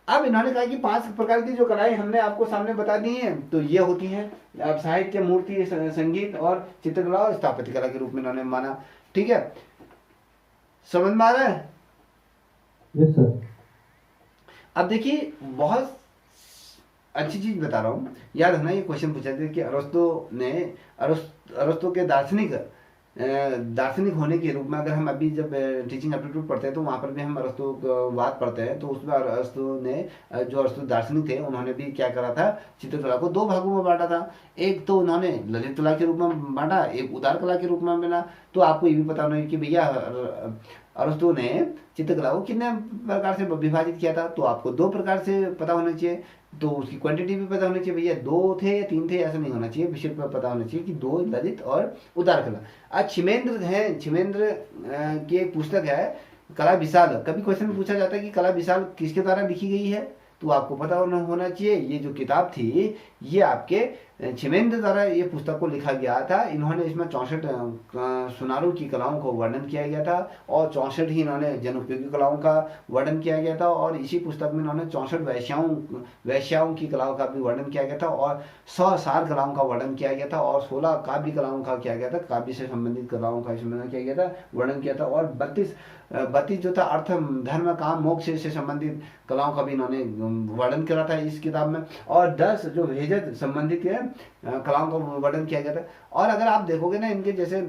अब इन्होंने कहा कि पांच प्रकार की जो कलाएं हमने आपको सामने बता दी हैं, तो ये होती हैं अब साहित्य, मूर्ति, संगीत और चित्रकला और स्थापत्य कला के रूप में इन्होंने माना। ठीक है, समझ में आ रहा है? Yes sir. अब देखिए बहुत अच्छी चीज बता रहा हूँ, याद रखना। ये क्वेश्चन पूछा था कि अरस्तु के दार्शनिक होने के रूप में, अगर हम अभी जब टीचिंग एप्टीट्यूड पढ़ते हैं तो वहाँ पर भी हम अरस्तु को बात पढ़ते हैं, तो उसमें अरस्तु दार्शनिक थे, उन्होंने भी क्या करा था, चित्रकला को दो भागों में बांटा था। एक तो उन्होंने ललित कला के रूप में बांटा, एक उदार कला के रूप में बना। तो आपको ये भी पता होना है कि भैया अरस्तु ने चित्रकला को कितने प्रकार से विभाजित किया था, तो आपको दो प्रकार से पता होना चाहिए। तो उसकी क्वांटिटी भी पता होनी चाहिए, भैया दो थे या तीन थे, ऐसा नहीं होना चाहिए। विषय पर पता होना चाहिए कि दो, ललित और उदार कला। आज छिमेंद्र की एक पुस्तक है कला विशाल। कभी क्वेश्चन पूछा जाता है कि कला विशाल किसके द्वारा लिखी गई है, तो आपको पता होना चाहिए ये जो किताब थी ये आपके छिमेंद्र द्वारा ये पुस्तक को लिखा गया था। इन्होंने इसमें 64 सुनारों की कलाओं को वर्णन किया गया था और 64 ही इन्होंने जनोपयोगी कलाओं का वर्णन किया गया था। और इसी पुस्तक में इन्होंने 64 वैश्याओं की कलाओं का भी वर्णन किया गया था और 100 सार कलाओं का वर्णन किया गया था और 16 काव्य कलाओं का किया गया था, काव्य से संबंधित कलाओं का इसमें किया गया था, वर्णन किया था। और 32 जो था अर्थ, धर्म, काम, मोक्ष से संबंधित कलाओं का भी इन्होंने वर्णन करा था इस किताब में। और 10 जो भेजत संबंधित है कलाओं का वर्णन किया गया था। और अगर आप देखोगे ना, इनके जैसे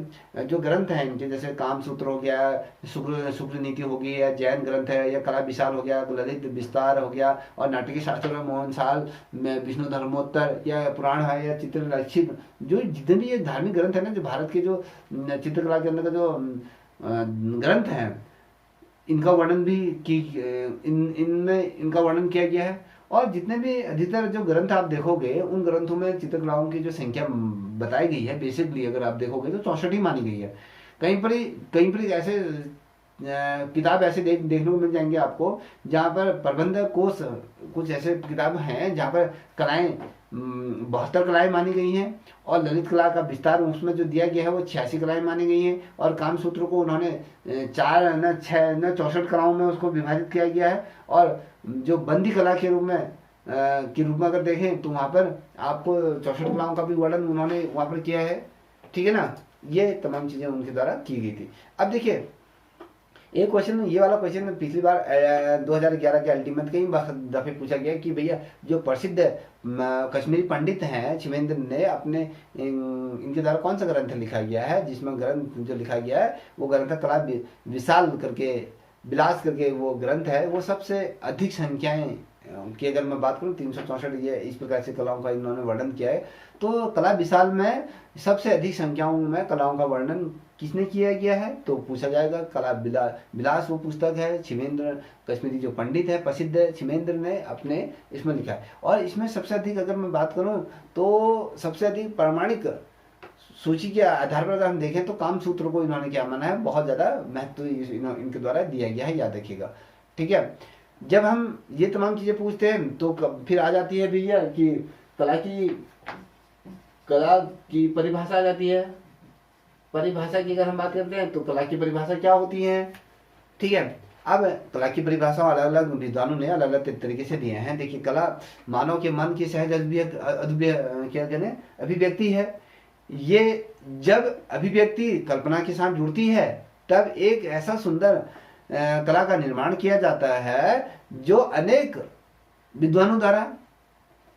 जो ग्रंथ हैं इनके, जैसे काम सूत्र हो गया, शुक्र नीति हो गई, या जैन ग्रंथ है, या कला विशाल हो गया, ललित विस्तार हो गया, और नाटकीय शास्त्र में मोहनसाल में विष्णु धर्मोत्तर, या पुराण है, या चित्र लक्षित, जो जितने भी ये धार्मिक ग्रंथ है ना, जो भारत के जो चित्रकला के अंदर का जो ग्रंथ हैं, इनका वर्णन भी इनमें इनका वर्णन किया गया है। और जितने भी अधिकतर जो ग्रंथ आप देखोगे, उन ग्रंथों में चित्रकलाओं की जो संख्या बताई गई है, बेसिकली अगर आप देखोगे तो 64 ही मानी गई है। कहीं पर ऐसे किताब ऐसे देखने को मिल जाएंगे आपको, जहाँ पर प्रबंध कोश, कुछ ऐसे किताब हैं जहाँ पर कलाएं 72 कलाएं मानी गई हैं, और ललित कला का विस्तार उसमें जो दिया गया है वो 86 कलाएं मानी गई हैं, और काम सूत्र को उन्होंने 64 कलाओं में उसको विभाजित किया गया है। और जो बंदी कला के रूप में अगर देखें तो वहाँ पर आपको 64 कलाओं का भी वर्णन उन्होंने वहाँ पर किया है। ठीक है ना, ये तमाम चीजें उनके द्वारा की गई थी। अब देखिए एक क्वेश्चन, ये वाला क्वेश्चन पिछली बार 2011 के अल्टीमेट कई दफे पूछा गया कि भैया जो प्रसिद्ध कश्मीरी पंडित हैं छिमेंद्र ने अपने इनके द्वारा कौन सा ग्रंथ लिखा गया है, जिसमें ग्रंथ जो लिखा गया है वो ग्रंथ कला विलास करके वो ग्रंथ है, वो सबसे अधिक संख्याएं की अगर मैं बात करूँ 364 ये इस प्रकार से कलाओं का इन्होंने वर्णन किया है। तो कला विशाल में सबसे अधिक संख्याओं में कलाओं का वर्णन किसने किया गया है तो पूछा जाएगा कला विलास वो पुस्तक है, छिमेंद्र कश्मीरी जो पंडित है प्रसिद्ध छिमेंद्र ने अपने इसमें लिखा है। और इसमें सबसे अधिक अगर मैं बात करूं तो सबसे अधिक प्रामाणिक सूची के आधार पर अगर हम देखें तो काम सूत्र को इन्होंने क्या माना है, बहुत ज़्यादा महत्व इनके द्वारा दिया गया है, याद रखिएगा। ठीक है, जब हम ये तमाम चीज़ें पूछते हैं तो फिर आ जाती है भैया कि कला की परिभाषा आ जाती है। परिभाषा की अगर हम बात करते हैं तो कला की परिभाषा क्या होती है। ठीक है, अब कला की परिभाषा अलग अलग विद्वानों ने अलग अलग तरीके से दिए हैं। देखिए, कला मानव के मन की सहज अभिव्यक्ति है। ये जब अभिव्यक्ति कल्पना के साथ जुड़ती है तब एक ऐसा सुंदर कला का निर्माण किया जाता है जो अनेक विद्वानों द्वारा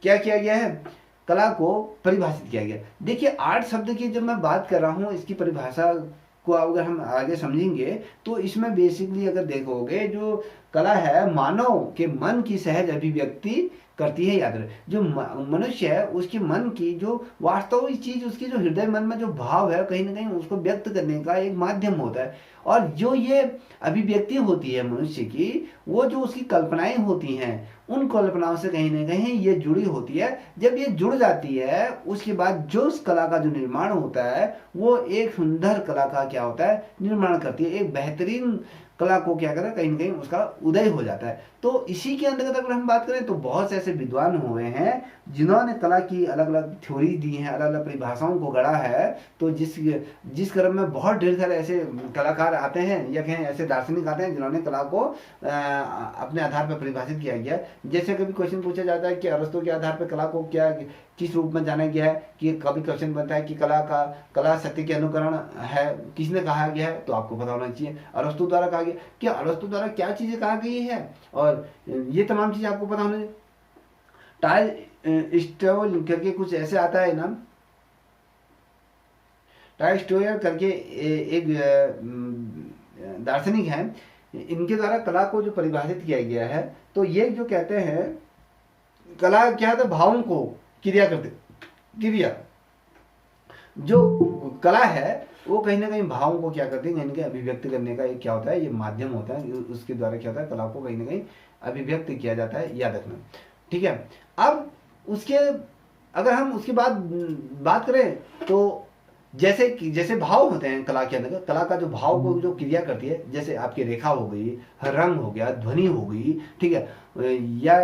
क्या किया गया है, कला को परिभाषित किया गया। देखिए, आर्ट शब्द की जब मैं बात कर रहा हूँ, इसकी परिभाषा को अगर हम आगे समझेंगे तो इसमें बेसिकली अगर देखोगे जो कला है मानव के मन की सहज अभिव्यक्ति करती है। याद रहे, जो मनुष्य है उसके मन की जो वास्तविक चीज, उसकी जो हृदय मन में जो भाव है कहीं ना कहीं उसको व्यक्त करने का एक माध्यम होता है। और जो ये अभिव्यक्ति होती है मनुष्य की, वो जो उसकी कल्पनाएं होती हैं उन कल्पनाओं से कहीं ना कहीं ये जुड़ी होती है। जब ये जुड़ जाती है उसके बाद जो उस कला का जो निर्माण होता है वो एक सुंदर कला का क्या होता है, निर्माण करती है। एक बेहतरीन कला को क्या करें, कहीं ना कहीं उसका उदय हो जाता है। तो इसी के अंतर्गत अगर हम बात करें तो बहुत से ऐसे विद्वान हुए हैं जिन्होंने कला की अलग अलग थ्योरी दी हैं, अलग अलग परिभाषाओं को गढ़ा है। तो जिस क्रम में बहुत ढेर सारे ऐसे कलाकार आते हैं या कहें ऐसे दार्शनिक आते हैं जिन्होंने कला को अपने आधार पर परिभाषित किया गया। जैसे कभी क्वेश्चन पूछा जाता है कि अरस्तु के आधार पर कला को क्या किस रूप में जाना गया है, कि कभी क्वेश्चन बनता है कि कला सत्य के अनुकरण है, किसने कहा गया है, तो आपको पता होना चाहिए अरस्तु द्वारा कहा गया। कि अरस्तु द्वारा क्या चीजें कहा गई है और ये तमाम चीजें आपको पता होना। टाइल स्टोल करके कुछ ऐसे आता है नाम, टाइल स्टोयर करके एक दार्शनिक है, इनके द्वारा कला को जो परिभाषित किया गया है तो ये जो कहते हैं कला क्या है, भावों को क्रिया जो कला है वो कहीं ना कहीं भावों को क्या करती है, कहीं ना कहीं अभिव्यक्त करने का एक क्या होता है, ये माध्यम होता है। उसके द्वारा क्या होता है, कला को कहीं ना कहीं अभिव्यक्त किया जाता है, याद रखना। ठीक है, अब उसके अगर हम उसके बाद बात करें तो जैसे भाव होते हैं कला के अंदर, कला का जो भाव को जो क्रिया करती है, जैसे आपकी रेखा हो गई, रंग हो गया, ध्वनि हो गई, ठीक है, या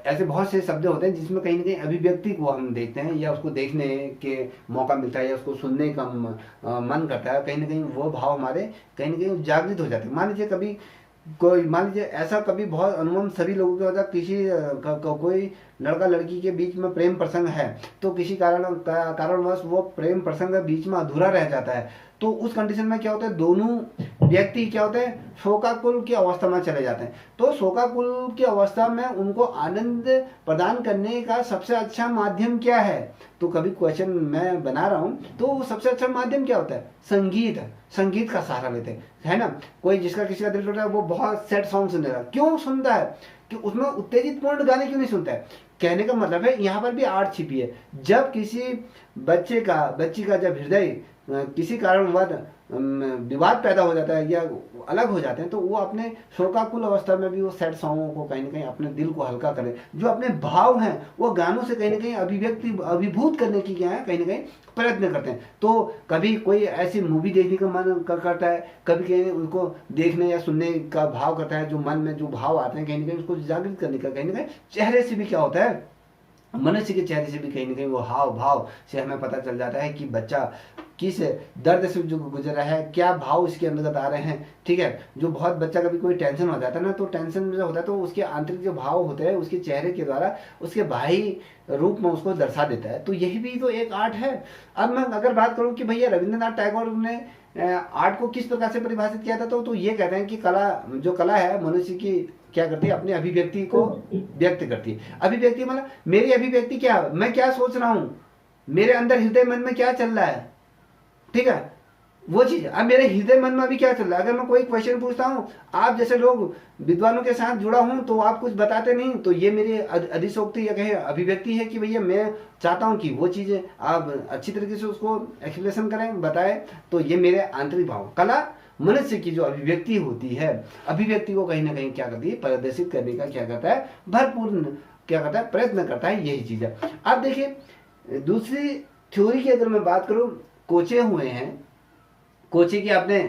ऐसे बहुत से शब्द होते हैं जिसमें कहीं ना कहीं अभिव्यक्ति को हम देखते हैं या उसको देखने के मौका मिलता है या उसको सुनने का मन करता है। कहीं ना कहीं वो भाव हमारे कहीं ना कहीं जागृत हो जाते हैं। मान लीजिए ऐसा कभी बहुत अनुभव सभी लोगों के होता है, कोई लड़का लड़की के बीच में प्रेम प्रसंग है तो किसी कारणवश वो प्रेम प्रसंग बीच में अधूरा रह जाता है। तो उस कंडीशन में क्या होता है, दोनों व्यक्ति क्या होते हैं, शोकाकुल की अवस्था में चले जाते हैं। तो शोकाकुल की अवस्था में उनको आनंद प्रदान करने का सबसे अच्छा माध्यम क्या है, तो कभी क्वेश्चन मैं बना रहा हूँ तो सबसे अच्छा माध्यम क्या होता है, संगीत का सहारा लेते हैं, है ना। कोई जिसका किसी का दिल टूटा है वो बहुत सैड सॉन्ग सुन रहा है, क्यों सुनता है कि उसमें उत्तेजित पूर्ण गाने क्यों नहीं सुनता है। कहने का मतलब है यहाँ पर भी आर्ट छिपी है। जब किसी बच्ची का जब हृदय किसी कारणवश विवाद पैदा हो जाता है या अलग हो जाते हैं तो वो अपने शोकाकुल अवस्था में भी वो सैड सॉन्गों को कहीं ना कहीं अपने दिल को हल्का करे, जो अपने भाव हैं वो गानों से कहीं ना कहीं अभिभूत करने की क्या है, कहीं ना कहीं प्रयत्न करते हैं। तो कभी कोई ऐसी मूवी देखने का मन करता है, कभी कहीं उनको देखने या सुनने का भाव करता है, जो मन में जो भाव आते हैं कहीं ना कहीं उसको जागृत करने का कहीं ना कहीं चेहरे से भी क्या होता है, मनुष्य के चेहरे से भी कहीं ना कहीं वो हाव भाव से हमें पता चल जाता है कि बच्चा किस दर्द से जो गुजर रहा है, क्या भाव इसके अंतर्गत आ रहे हैं। ठीक है, जो बहुत बच्चा कभी कोई टेंशन हो जाता है ना, तो टेंशन जो होता है तो उसके आंतरिक जो भाव होते हैं उसके चेहरे के द्वारा उसके बाह्य रूप में उसको दर्शा देता है। तो यही भी तो एक आर्ट है। अब मैं अगर बात करूं कि भैया रविंद्रनाथ टैगोर ने आर्ट को किस प्रकार से परिभाषित किया था, तो ये कहते हैं कि कला है मनुष्य की क्या करती है, अपनी अभिव्यक्ति को व्यक्त करती है। अभिव्यक्ति मतलब मेरी अभिव्यक्ति क्या, मैं क्या सोच रहा हूं, मेरे अंदर हृदय मन में क्या चल रहा है, ठीक है, वो चीज। अब मेरे हृदय मन में अभी क्या चल रहा है, अगर मैं कोई क्वेश्चन पूछता हूँ, आप जैसे लोग विद्वानों के साथ जुड़ा हूँ तो आप कुछ बताते नहीं, तो ये मेरी अधिशोक्ति या कहे अभिव्यक्ति है कि भैया मैं चाहता हूँ कि वो चीजें आप अच्छी तरीके से उसको एक्सप्लेनेशन करें, बताएं। तो ये मेरे आंतरिक भाव, कला मनुष्य की जो अभिव्यक्ति होती है, अभिव्यक्ति को कहीं ना कहीं क्या करती है, प्रदर्शित करने का क्या करता है, भरपूर क्या करता है, प्रयत्न करता है। यही चीज है। अब देखिए दूसरी थ्योरी की अगर मैं बात करूं, कोचे हुए हैं, कोचे की आपने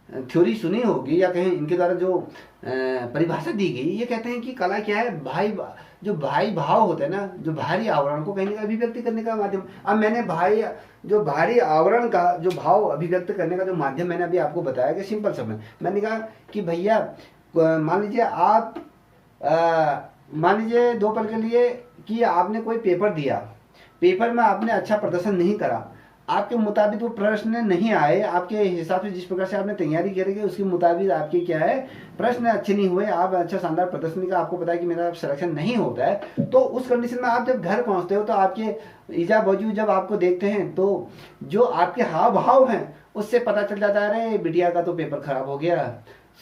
थ्योरी सुनी होगी या कहीं इनके द्वारा जो परिभाषा दी गई, ये कहते हैं कि कला क्या है, जो भाई भाव होते हैं ना, जो भारी आवरण को कहीं ना कहीं अभिव्यक्ति करने का माध्यम। अब मैंने जो भारी आवरण का जो भाव अभिव्यक्त करने का जो माध्यम मैंने अभी आपको बताया कि सिंपल समय मैंने कहा कि भैया मान लीजिए आप मान लीजिए 2 पल के लिए कि आपने कोई पेपर दिया, पेपर में आपने अच्छा प्रदर्शन नहीं करा, आपके मुताबिक वो प्रश्न नहीं आए, आपके हिसाब से जिस प्रकार से आपने तैयारी करेंगे उसके मुताबिक आपके क्या है, प्रश्न अच्छे नहीं हुए, आप अच्छा शानदार प्रदर्शन का आपको पता है कि मेरा सिलेक्शन नहीं होता है, तो उस कंडीशन में आप जब घर पहुंचते हो तो आपके ईजा बाजू जब आपको देखते हैं तो जो आपके हाव भाव हैं उससे पता चल जाता है अरे बिटिया का तो पेपर खराब हो गया।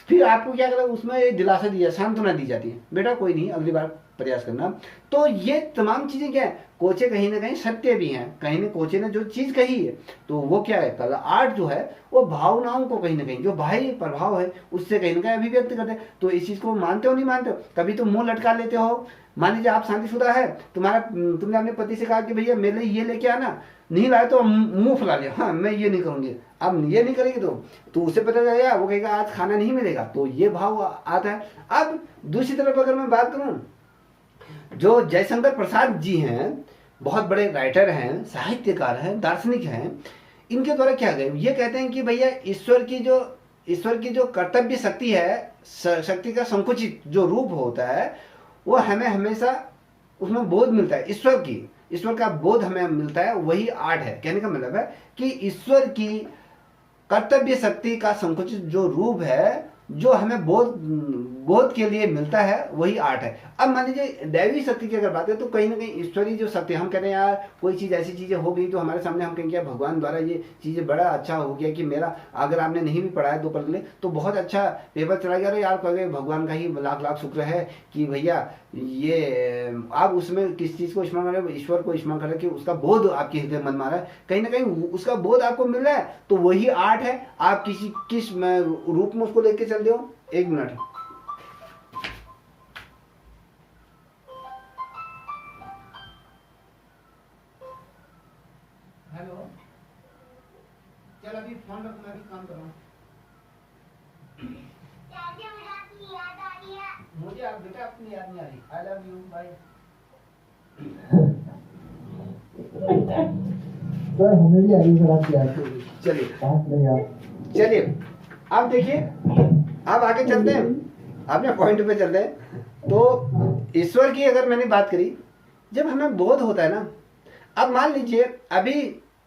फिर आपको क्या करें, उसमें दिलासा दिया, सांत्वना दी जाती है, बेटा कोई नहीं अगली बार प्रयास करना। तो ये तमाम चीजें क्या है, कोचे कहीं ना कहीं सत्य भी हैं, कहीं ना कोचे ने जो चीज कही है तो वो क्या है, कला आर्ट जो है वो भावनाओं को कहीं ना कहीं जो बाह्य प्रभाव है उससे कहीं ना कहीं अभिव्यक्त करते हैं। तो इस चीज को मानते हो नहीं मानते हो, कभी तो मुंह लटका लेते हो। मान लीजिए आप शादीशुदा है, तुमने अपने पति से कहा कि भैया मेरे लिए ये लेके आना, नहीं लाए तो मुंह फुला लिया, हाँ मैं ये नहीं करूंगी, अब ये नहीं करेगी तो उसे पता चलेगा, वो कहेगा आज खाना नहीं मिलेगा, तो ये भाव आता है। अब दूसरी तरफ अगर मैं बात करूं, जो जयशंकर प्रसाद जी हैं, बहुत बड़े राइटर हैं, साहित्यकार हैं, दार्शनिक हैं, इनके द्वारा क्या गए, ये कहते हैं कि भैया ईश्वर की जो कर्तव्य शक्ति है, शक्ति का संकुचित जो रूप होता है, वो हमें हमेशा उसमें बोध मिलता है, ईश्वर का बोध हमें मिलता है, वही आर्ट है। कहने का मतलब है कि ईश्वर की कर्तव्य शक्ति का संकुचित जो रूप है, जो हमें बोध के लिए मिलता है, वही आर्ट है। अब मान लीजिए दैवी शक्ति की अगर बात है तो कहीं ना कहीं ईश्वरीय जो शक्ति, हम कहते हैं यार कोई चीज ऐसी चीजें हो गई तो हमारे सामने हम कहेंगे भगवान द्वारा ये चीजें बड़ा अच्छा हो गया कि मेरा, अगर आपने नहीं भी पढ़ा है 2 पल के लिए तो बहुत अच्छा पेपर चला गया, यार कहोगे भगवान का ही लाख लाख शुक्र है कि भैया ये आप उसमें किस चीज को स्मरण करें, ईश्वर को स्मरण करें कि उसका बोध आपके हृदय मन में आ रहा है, कहीं ना कहीं उसका बोध आपको मिल रहा है, तो वही आर्ट है। आप किस रूप में उसको लेके चल रहे हो। 1 मिनट, हेलो, चल अभी फोन रख, मैं अभी काम कर रहा हूँ। मुझे आप बेटा अपनी याद नहीं आ रही। I love you, bye. Sir हमें भी आई सर आपकी याद। चलिए अब देखिए, अब आगे चलते हैं, अपने पॉइंट पे चलते हैं। तो ईश्वर की अगर मैंने बात करी, जब हमें बोध होता है ना, अब मान लीजिए अभी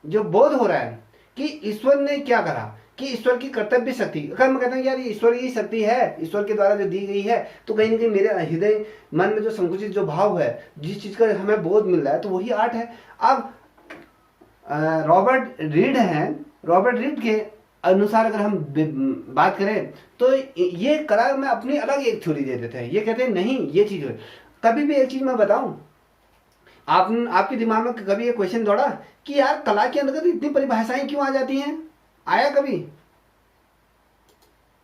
जो बोध हो रहा है कि ईश्वर ने क्या करा, कि ईश्वर की कर्तव्य शक्ति, अगर मैं कहता हूँ यार ये ईश्वर की शक्ति है, ईश्वर के द्वारा जो दी गई है, तो कहीं ना कहीं मेरे हृदय मन में जो संकुचित जो भाव है, जिस चीज का हमें बोध मिल रहा है, तो वही आर्ट है। अब रॉबर्ट रीड के अनुसार अगर हम बात करें तो ये कला में अपनी अलग एक थ्योरी दे देते हैं। ये कहते हैं नहीं ये चीज है। कभी भी एक चीज मैं बताऊं, आपके दिमाग में कभी ये क्वेश्चन दौड़ा कि यार कला के अंतर्गत इतनी परिभाषाएं क्यों आ जाती हैं, आया कभी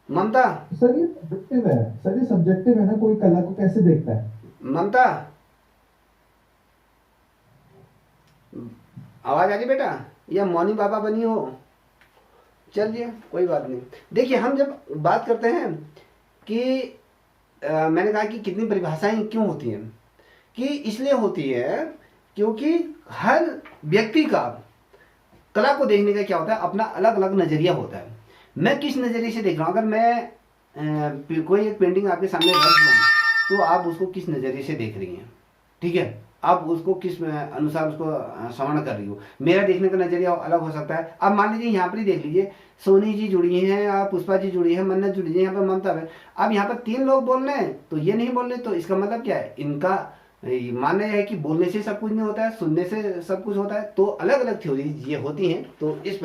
ममता? सर ये सब्जेक्टिव है ना, कोई कला को कैसे देखता है। ममता आवाज आ रही बेटा, या मौनी बाबा बनी हो? चलिए कोई बात नहीं। देखिए हम जब बात करते हैं कि मैंने कहा कि कितनी परिभाषाएं क्यों होती हैं, कि इसलिए होती है क्योंकि हर व्यक्ति का कला को देखने का क्या होता है, अपना अलग अलग नजरिया होता है। मैं किस नजरिए से देख रहा हूँ, अगर मैं कोई एक पेंटिंग आपके सामने रख दूँ तो आप उसको किस नजरिए से देख रही हैं, ठीक है, आप उसको किस अनुसार उसको श्रवण कर रही हो। मेरा देखने का नजरिया अलग हो सकता है। अब मान लीजिए यहाँ पर ही देख लीजिए, सोनी जी जुड़ी हैं, पुष्पा जी जुड़ी है, मन्नत जुड़ी है, यहाँ पर ममता है। अब यहाँ पर 3 लोग बोल रहे हैं तो ये नहीं बोल रहे, तो इसका मतलब क्या है, इनका मानना है कि बोलने से सब कुछ नहीं होता है, सुनने से सब कुछ होता है। तो अलग अलग थ्योरी ये होती हैं। तो इस